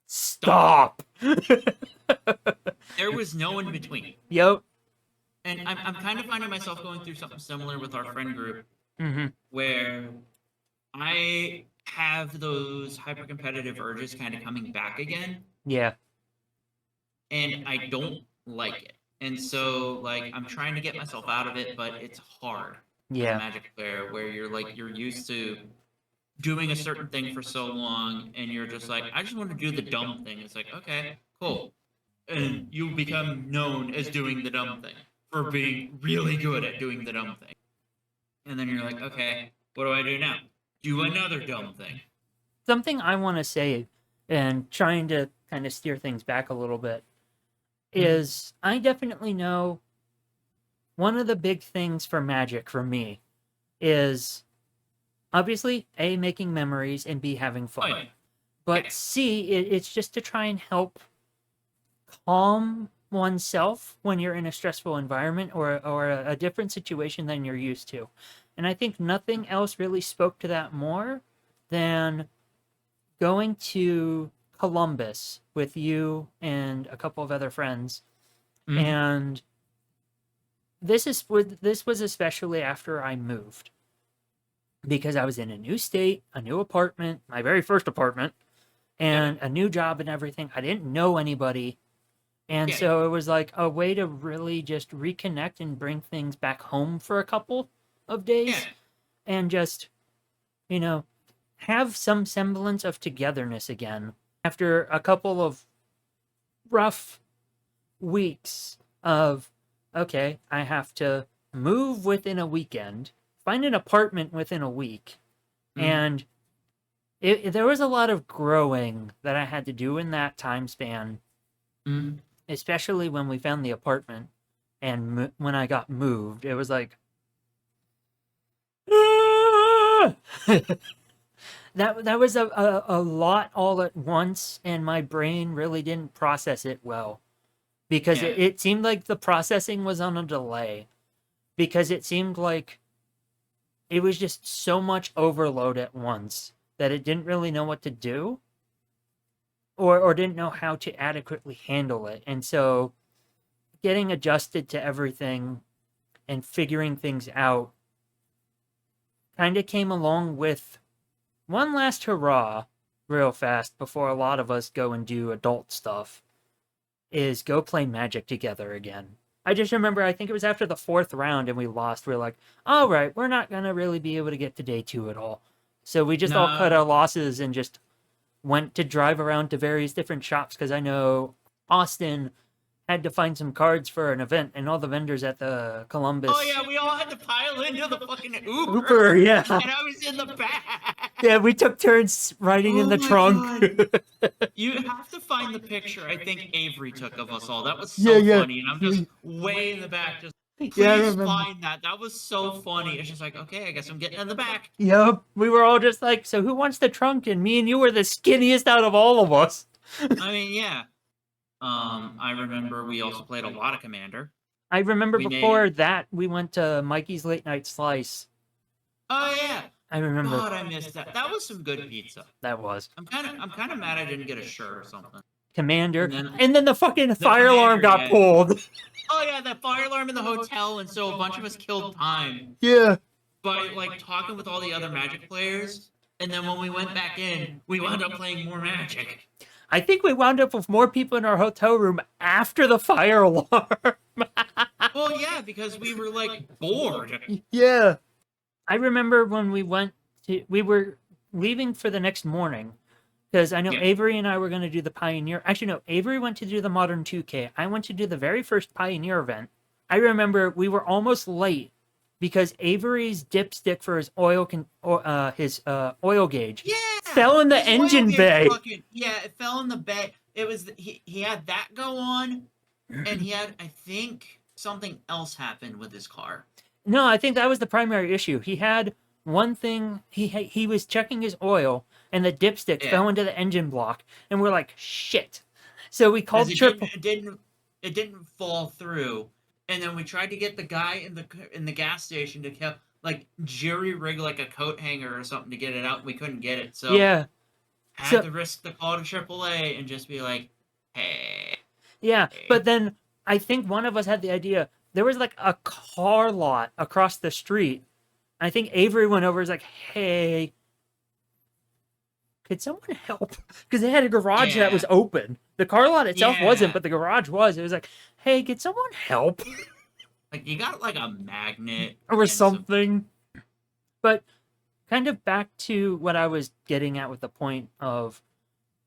stop. There was no in between. Yep. And I'm kind of finding myself going through something similar with our friend group, Mm-hmm. where I have those hyper competitive urges kind of coming back again, Yeah. and I don't like it. And so, like, I'm trying to get myself out of it, but it's hard. As a Yeah. Magic player, where you're used to doing a certain thing for so long, and you're just like, I just want to do the dumb thing. It's like, okay, cool, and you become known as doing the dumb thing for being really good at doing the dumb thing. And then you're like, okay, what do I do now? Do another dumb thing. Something I want to say, and trying to kind of steer things back a little bit, is I definitely know one of the big things for Magic for me is obviously A, making memories, and B, having fun. Oh, yeah. But C, it's just to try and help calm oneself when you're in a stressful environment or a different situation than you're used to. And I think nothing else really spoke to that more than going to Columbus with you and a couple of other friends. Mhm. And this was especially after I moved, because I was in a new state, a new apartment, my very first apartment, and a new job and everything. I didn't know anybody. And Yeah. so it was like a way to really just reconnect and bring things back home for a couple of days Yeah. and just, have some semblance of togetherness again after a couple of rough weeks of, okay, I have to move within a weekend, find an apartment within a week, Mhm. and there was a lot of growing that I had to do in that time span, Mhm. especially when we found the apartment and when I got moved. It was like, that was a lot all at once, and my brain really didn't process it well because Yeah. it seemed like the processing was on a delay because it seemed like it was just so much overload at once that it didn't really know what to do or didn't know how to adequately handle it. And so getting adjusted to everything and figuring things out kind of came along with one last hurrah real fast before a lot of us go and do adult stuff is go play Magic together again. I just remember, I think it was after the fourth round and we lost. We are like, all right, we're not going to really be able to get to day two at all. So we just all cut No. our losses and just went to drive around to various different shops because I know Austin had to find some cards for an event and all the vendors at the Columbus. Oh yeah, we all had to pile into the fucking Uber. Uber, yeah. And I was in the back. Yeah, we took turns riding in Oh the my trunk. You have to find the picture I think Avery took of us all. That was so Yeah. funny. And I'm just way in the back, just please Yeah, I remember. find that. That was so funny. It's just like, okay, I guess I'm getting in the back. Yep. We were all just like, so who wants the trunk? And me and you were the skinniest out of all of us. I mean, yeah. I remember we also played a lot of Commander. I remember We before that we went to Mikey's Late Night Slice. Oh yeah. I remember God, I missed that. That was some good pizza. that was I'm kind of mad I didn't get a shirt or something. Commander, And and then the fucking fire Commander, alarm got yeah. pulled. Oh yeah, that fire alarm in the hotel, and so a bunch of us killed time Yeah. by like talking with all the other Magic players. And then when we went back in, we wound up playing more Magic. I think we wound up with more people in our hotel room after the fire alarm. Well, yeah, because we were like bored. Yeah. I remember when we were leaving for the next morning because I know Yeah. Avery and I were going to do the Pioneer. Actually, no, Avery went to do the Modern 2K. I went to do the very first Pioneer event. I remember we were almost late because Avery's dipstick for his oil gauge Yeah, fell in the his oil engine gauge bay. Yeah, it fell in the bay. It was he had that go on, and he had, I think, something else happened with his car. No, I think that was the primary issue. He had one thing. He was checking his oil, and the dipstick Yeah. fell into the engine block, and we're like, shit. So we called 'Cause triple. it didn't fall through, and then we tried to get the guy in the gas station to like jury rig like a coat hanger or something to get it out. And we couldn't get it, so Yeah, had to risk the call to AAA and just be like, hey. yeah. But then I think one of us had the idea. There was like a car lot across the street. I think Avery went over and was like, hey, could someone help? Because they had a garage that was open. The car lot itself wasn't, Yeah. but the garage was. It was like, hey, could someone help? Like, you got like a magnet Or and some- something. But kind of back to what I was getting at with the point of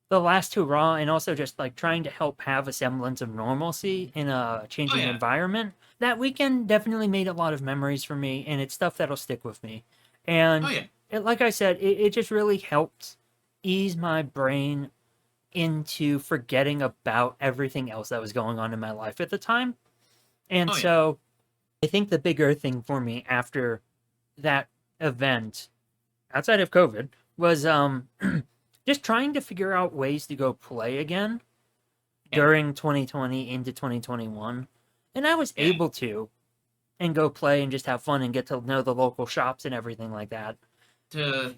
the last hurrah and also just like trying to help have a semblance of normalcy in a changing yeah. environment. That weekend definitely made a lot of memories for me, and it's stuff that'll stick with me. And Oh yeah. like I said, it just really helped ease my brain into forgetting about everything else that was going on in my life at the time. And Oh, yeah. so I think the bigger thing for me after that event, outside of COVID, was just trying to figure out ways to go play again Yeah. during 2020 into 2021. And I was Yeah. able to and go play and just have fun and get to know the local shops and everything like that. To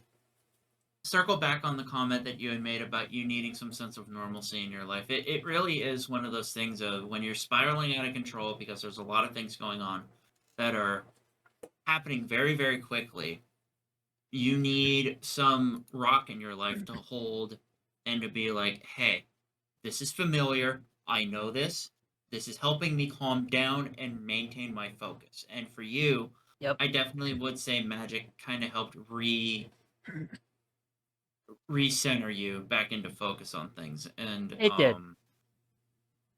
circle back on the comment that you had made about you needing some sense of normalcy in your life, it really is one of those things of when you're spiraling out of control because there's a lot of things going on that are happening very, very quickly. You need some rock in your life to hold and to be like, hey, this is familiar. I know this. This is helping me calm down and maintain my focus. And for you, Yep. I definitely would say Magic kind of helped recenter you back into focus on things. And It did.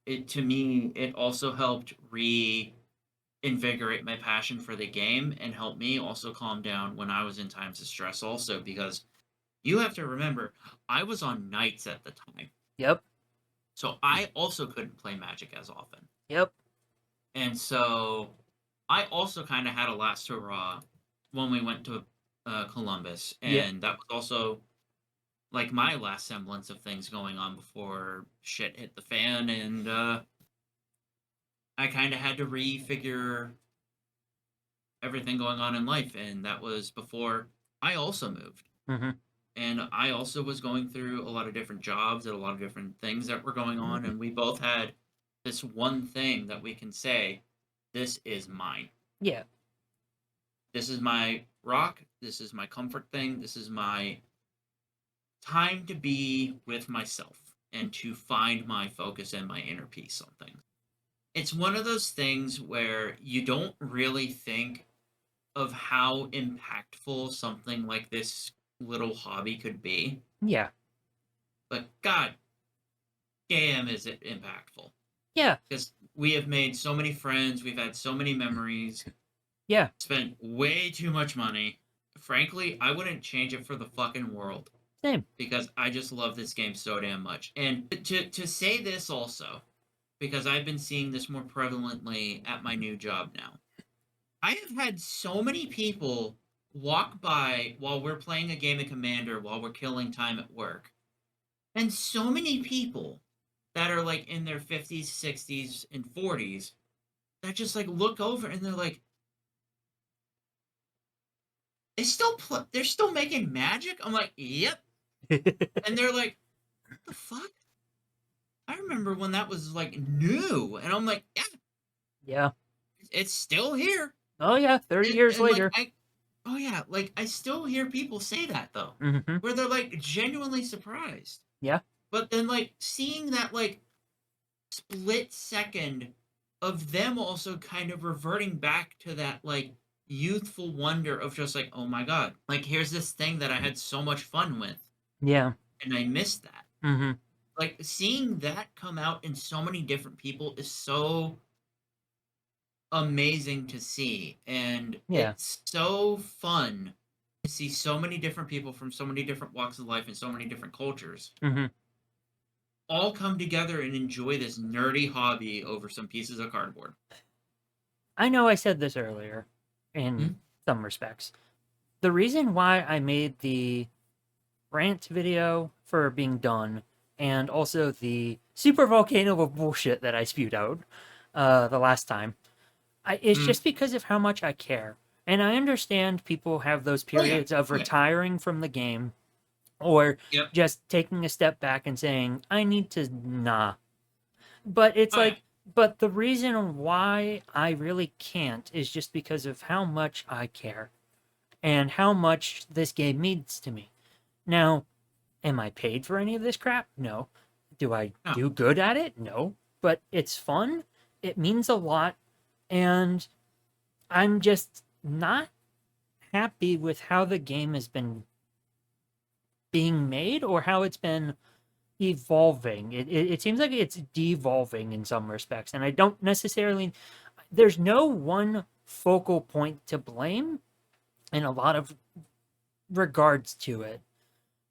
It to me, it also helped reinvigorate my passion for the game and help me also calm down when I was in times of stress also, because you have to remember I was on nights at the time. Yep. So I also couldn't play Magic as often. Yep. And so I also kind of had a last hurrah when we went to Columbus. And Yeah. that was also like my last semblance of things going on before shit hit the fan, and I kind of had to refigure everything going on in life, and that was before I also moved. Mm-hmm. And I also was going through a lot of different jobs and a lot of different things that were going on, and we both had this one thing that we can say, this is mine. Yeah. This is my rock, this is my comfort thing, this is my time to be with myself and to find my focus and my inner peace on things. It's one of those things where you don't really think of how impactful something like this little hobby could be. Yeah. But God damn, is it impactful. Yeah. Because we have made so many friends, we've had so many memories, Yeah. spent way too much money. Frankly, I wouldn't change it for the fucking world. Same. Because I just love this game so damn much. And to say this also, because I've been seeing this more prevalently at my new job now. I have had so many people walk by while we're playing a game of Commander, while we're killing time at work. And so many people that are like in their 50s, 60s, and 40s that just like look over and they're like, they're still making Magic? I'm like, yep. And they're like, what the fuck? I remember when that was like new. And I'm like, yeah. Yeah. It's still here. Oh yeah, 30 years later. Like, oh yeah, like I still hear people say that though. Mm-hmm. Where they're like genuinely surprised. Yeah. But then like seeing that like split second of them also kind of reverting back to that like youthful wonder of just like, oh my god, like here's this thing that I had so much fun with. Yeah. And I missed that. Mm-hmm. Like seeing that come out in so many different people is so amazing to see, and Yeah. it's so fun to see so many different people from so many different walks of life and so many different cultures Mm-hmm. all come together and enjoy this nerdy hobby over some pieces of cardboard. I know I said this earlier in Hmm? some respects. The reason why I made the rant video for being done and also the super volcano of bullshit that I spewed out the last time, it's just because of how much I care. And I understand people have those periods of retiring from the game or just taking a step back and saying, I need to, nah. But it's but the reason why I really can't is just because of how much I care and how much this game means to me. Now, am I paid for any of this crap? No. Do I do good at it? No. But it's fun. It means a lot. And I'm just not happy with how the game has been being made or how it's been evolving. It seems like it's devolving in some respects. And I don't necessarily... There's no one focal point to blame in a lot of regards to it.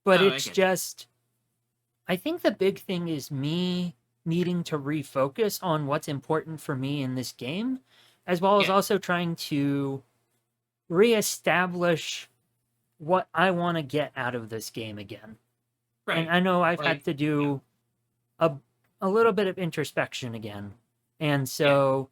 But it's just... I think the big thing is me needing to refocus on what's important for me in this game, as well as also trying to reestablish what I want to get out of this game again. Right. And I know I've had to do a little bit of introspection again. And so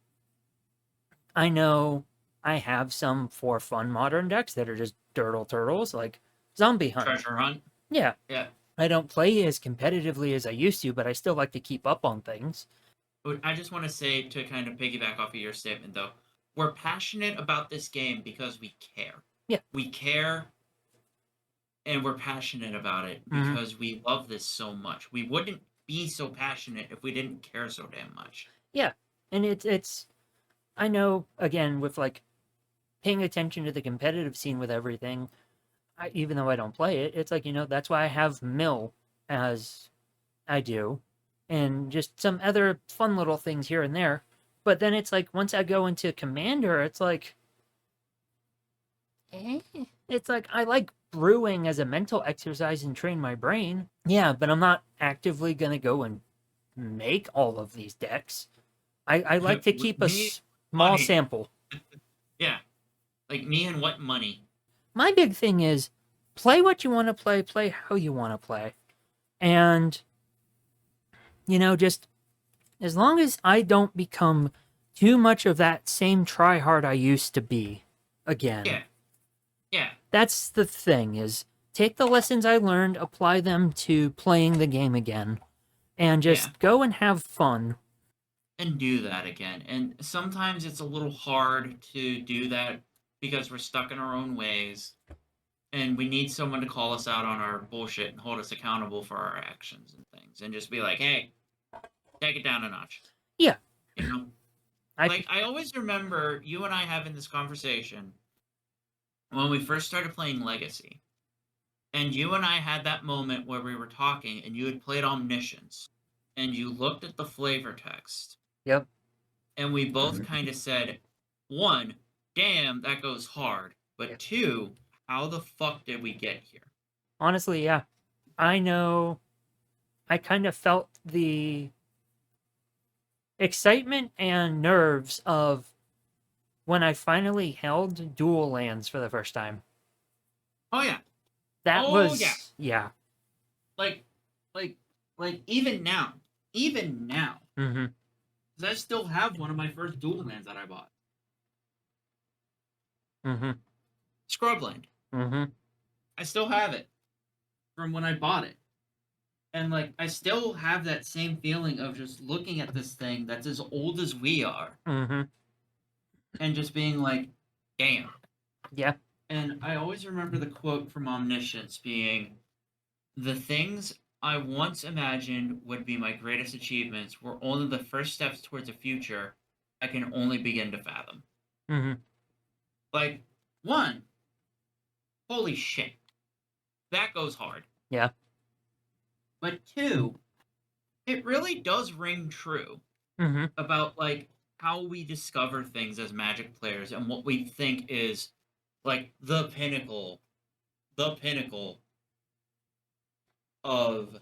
I know I have some for fun modern decks that are just dirtle turtles, like Zombie Hunt. Treasure Hunt. Yeah. Yeah. I don't play as competitively as I used to, but I still like to keep up on things. I just want to say, to kind of piggyback off of your statement, though, we're passionate about this game because we care. Yeah. We care, and we're passionate about it because we love this so much. We wouldn't be so passionate if we didn't care so damn much. Yeah. And it's I know, again, with like paying attention to the competitive scene with everything, even though I don't play it, it's like, that's why I have Mill as I do, and just some other fun little things here and there. But then it's like, once I go into Commander, it's like, it's like, I like brewing as a mental exercise and train my brain. Yeah, but I'm not actively going to go and make all of these decks. I like to keep a small sample. Yeah. Like me and what money? My big thing is, play what you want to play how you want to play. And, just as long as I don't become too much of that same tryhard I used to be again. Yeah. Yeah. That's the thing, is take the lessons I learned, apply them to playing the game again, and just go and have fun. And do that again. And sometimes it's a little hard to do that because we're stuck in our own ways. And we need someone to call us out on our bullshit and hold us accountable for our actions and things. And just be like, hey, take it down a notch. Yeah. I always remember you and I having this conversation when we first started playing Legacy. And you and I had that moment where we were talking and you had played Omniscience. And you looked at the flavor text. Yep. And we both kind of said, one, damn, that goes hard. But two, how the fuck did we get here? Honestly, yeah. I know I kind of felt the excitement and nerves of when I finally held dual lands for the first time. Oh, yeah. That was... Yeah. Like, even now. Mm-hmm. Because I still have one of my first dual lands that I bought. Mm-hmm. Scrubland. Mm-hmm. I still have it from when I bought it. And, I still have that same feeling of just looking at this thing that's as old as we are. Mm-hmm. And just being like, damn. Yeah. And I always remember the quote from Omniscience being, the things I once imagined would be my greatest achievements were only the first steps towards a future I can only begin to fathom. Mm-hmm. One, holy shit. That goes hard. Yeah. But two, it really does ring true about, how we discover things as Magic players and what we think is, the pinnacle of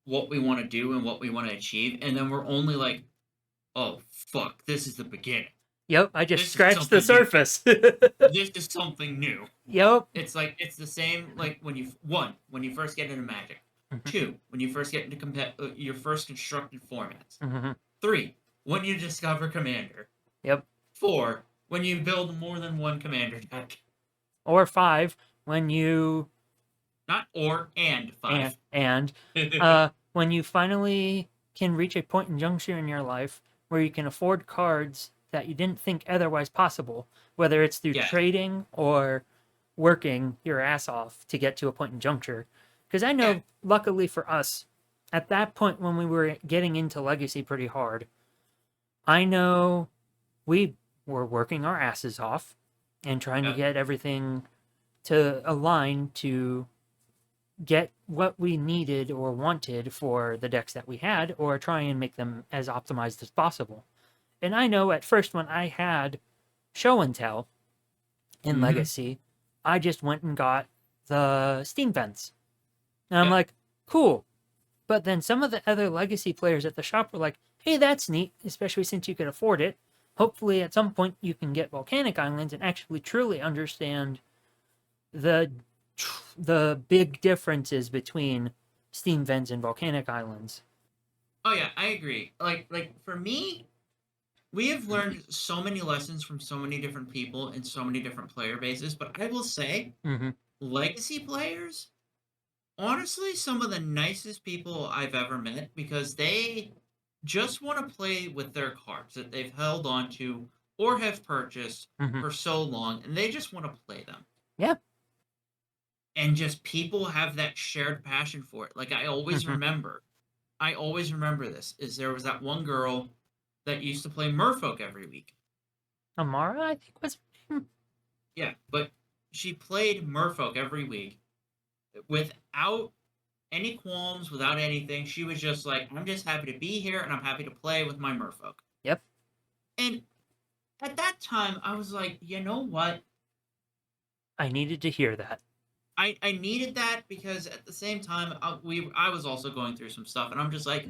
what we want to do and what we want to achieve. And then we're only like, oh, fuck, this is the beginning. Yep, I just scratched the surface. This is something new. Yep. It's the same, when you first get into Magic. 2, when you first get into your first constructed formats. 3, when you discover Commander. Yep. 4, when you build more than one Commander deck. Or 5, when you... Not or, and 5. And when you finally can reach a point in juncture in your life where you can afford cards that you didn't think otherwise possible, whether it's through trading or working your ass off to get to a point in juncture. Because I know, luckily for us, at that point when we were getting into Legacy pretty hard, I know we were working our asses off and trying to get everything to align to get what we needed or wanted for the decks that we had, or try and make them as optimized as possible. And I know at first when I had Show and Tell in Legacy, I just went and got the Steam Vents. And I'm like, cool. But then some of the other Legacy players at the shop were like, hey, that's neat, especially since you can afford it. Hopefully at some point you can get Volcanic Islands and actually truly understand the big differences between Steam Vents and Volcanic Islands. Oh yeah, I agree. For me, we have learned so many lessons from so many different people in so many different player bases, but I will say, Legacy players, honestly, some of the nicest people I've ever met, because they just want to play with their cards that they've held on to or have purchased for so long, and they just want to play them. Yeah. And just people have that shared passion for it. I always remember this, is there was that one girl that used to play Merfolk every week. Amara, I think was... Yeah, but she played Merfolk every week without any qualms, without anything. She was just like, I'm just happy to be here, and I'm happy to play with my Merfolk. Yep. And at that time, I was like, you know what? I needed to hear that. I needed that because at the same time, I was also going through some stuff, and I'm just like,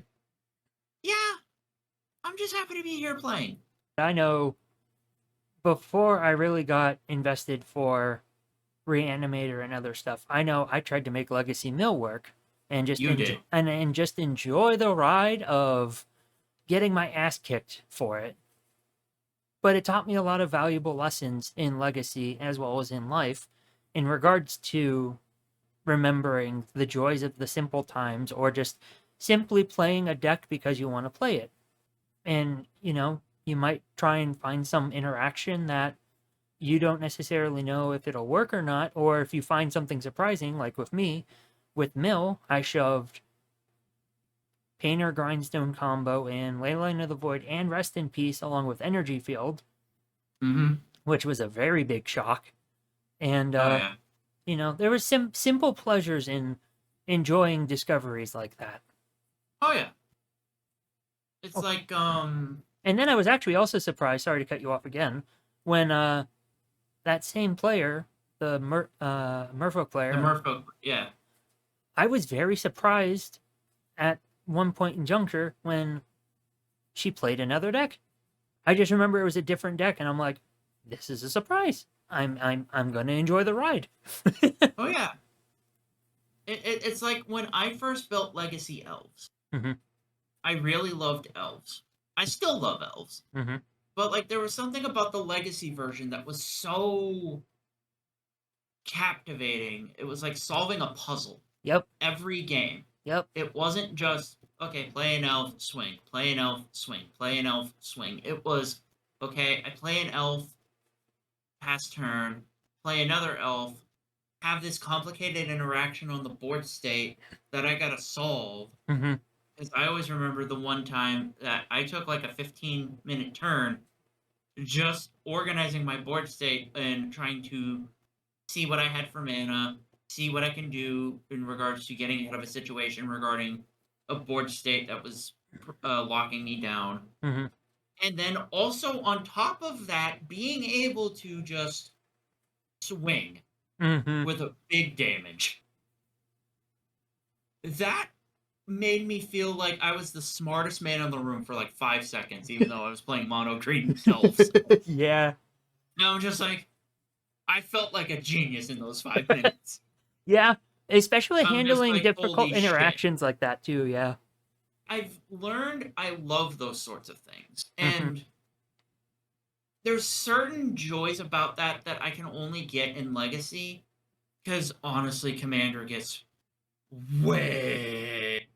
yeah, I'm just happy to be here playing. I know before I really got invested for Reanimator and other stuff. I know I tried to make Legacy Mill work and just You did. and just enjoy the ride of getting my ass kicked for it. But it taught me a lot of valuable lessons in Legacy as well as in life in regards to remembering the joys of the simple times or just simply playing a deck because you want to play it. And, you might try and find some interaction that you don't necessarily know if it'll work or not, or if you find something surprising, like with me, with Mill, I shoved Painter Grindstone combo in Leyline of the Void and Rest in Peace along with Energy Field, Mm-hmm. which was a very big shock. And, Oh yeah. there was some simple pleasures in enjoying discoveries like that. Oh yeah. It's Oh. like And then I was actually also surprised, sorry to cut you off again, when that same player, the Merfolk player, the Merfolk. Yeah. I was very surprised at one point in juncture when she played another deck. I just remember it was a different deck, and I'm like, this is a surprise. I'm gonna enjoy the ride. Oh yeah. It's like when I first built Legacy Elves. Mhm. I really loved elves. I still love elves. Mm-hmm. But like there was something about the legacy version that was so captivating. It was like solving a puzzle Yep. every game. Yep. It wasn't just okay, play an elf, swing, play an elf, swing, play an elf, swing. It was okay, I play an elf, pass turn, play another elf, have this complicated interaction on the board state that I gotta solve. Mm-hmm. Because I always remember the one time that I took like a 15-minute turn just organizing my board state and trying to see what I had for mana, see what I can do in regards to getting ahead of a situation regarding a board state that was locking me down. Mm-hmm. And then also on top of that, being able to just swing Mm-hmm. with a big damage. That made me feel like I was the smartest man in the room for like 5 seconds, even though I was playing mono green elves. Yeah. Now I'm just like, I felt like a genius in those 5 minutes. Yeah. Especially I'm just handling like, difficult holy shit. interactions like that too, yeah. I've learned I love those sorts of things. Mhm. And there's certain joys about that that I can only get in Legacy. Because honestly, Commander gets way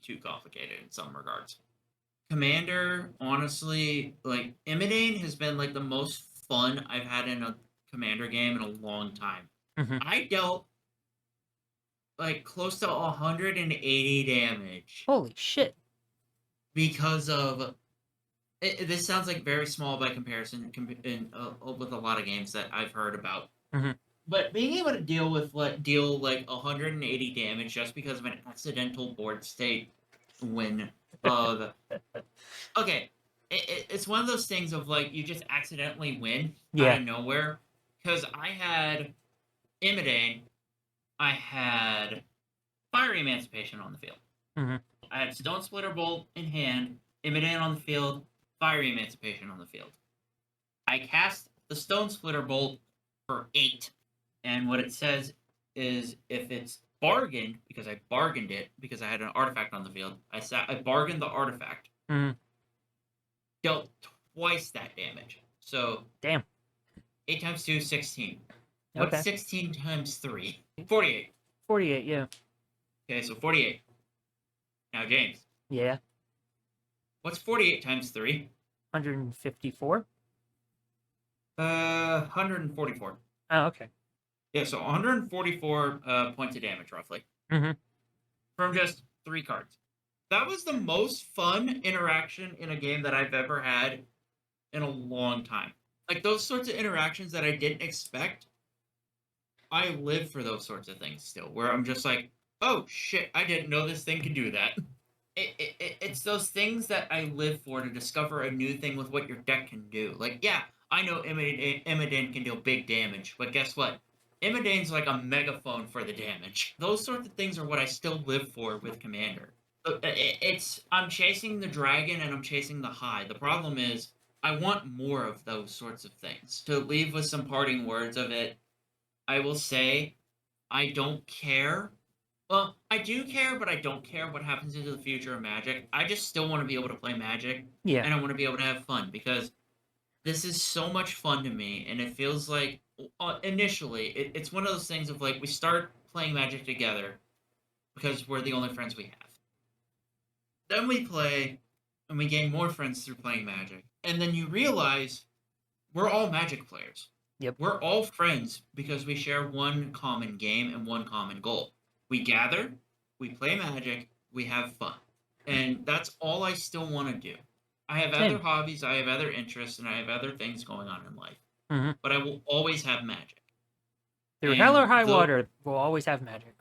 too complicated in some regards. Commander, honestly, like Imidane has been like the most fun I've had in a Commander game in a long time. Mhm. I dealt like close to 180 damage Holy shit. because of this sounds like very small by comparison with a lot of games that I've heard about. Mhm. But being able to deal like 180 damage just because of an accidental board state win of okay, it's one of those things of like you just accidentally win Yeah. out of nowhere. Because I had Imidane, I had Fiery Emancipation on the field. Mhm. I had Stone Splitter Bolt in hand, Imidane on the field, Fiery Emancipation on the field. I cast the Stone Splitter Bolt for 8. And what it says is if it's bargained, because I bargained it, because I had an artifact on the field, I bargained the artifact. Mhm. Dealt twice that damage. So Damn. 8 times 2 is 16. What's Okay. 16 times 3? 48. 48, yeah. Okay, so 48. Now, James, Yeah. what's 48 times 3? 154? 144. Oh, okay. Yeah, so 144 points of damage, roughly. Mhm. From just 3 cards. That was the most fun interaction in a game that I've ever had in a long time. Like, those sorts of interactions that I didn't expect, I live for those sorts of things still, where I'm just like, oh, shit, I didn't know this thing could do that. It's those things that I live for to discover a new thing with what your deck can do. Like, yeah, I know Imidane can deal big damage, but guess what? Imidane's like a megaphone for the damage. Those sorts of things are what I still live for with Commander. I'm chasing the dragon and I'm chasing the high. The problem is I want more of those sorts of things. To leave with some parting words of it, I will say I don't care. Well, I do care, but I don't care what happens into the future of Magic. I just still want to be able to play Magic, Yeah. and I want to be able to have fun because this is so much fun to me, and it feels like initially it's one of those things of like we start playing Magic together because we're the only friends we have. Then we play, and we gain more friends through playing Magic, and then you realize we're all Magic players. Yep. We're all friends because we share one common game and one common goal. We gather, we play Magic, we have fun. And that's all I still want to do. I have other Same. hobbies, I have other interests, and I have other things going on in life. Hmm. But I will always have Magic. Through And hell or high though- water, we'll always have Magic.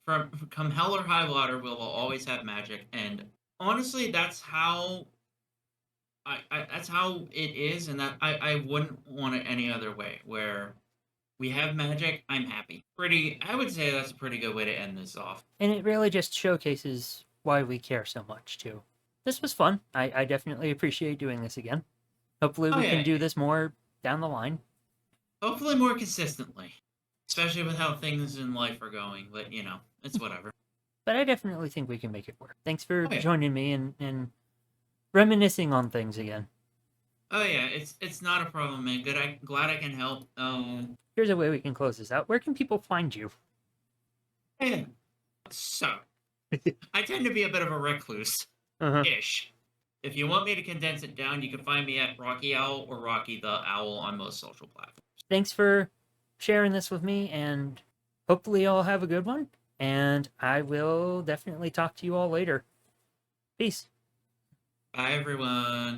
From come hell or high water, we'll always have Magic. And honestly, that's how that's how it is, and that I wouldn't want it any other way. Where we have Magic, I'm happy. I would say that's a pretty good way to end this off. And it really just showcases why we care so much, too. This was fun. I definitely appreciate doing this again. Hopefully we can do this more down the line. Hopefully more consistently. Especially with how things in life are going, but it's whatever. But I definitely think we can make it work. Thanks for Oh, yeah. joining me and reminiscing on things again. Oh yeah, it's not a problem, man. Glad I can help. Here's a way we can close this out. Where can people find you? Yeah. So, I tend to be a bit of a recluse. Uh-huh. Ish. If you want me to condense it down, you can find me at Rocky Owl or Rocky the Owl on most social platforms. Thanks for sharing this with me, and hopefully y'all have a good one. And I will definitely talk to you all later. Peace. Bye, everyone.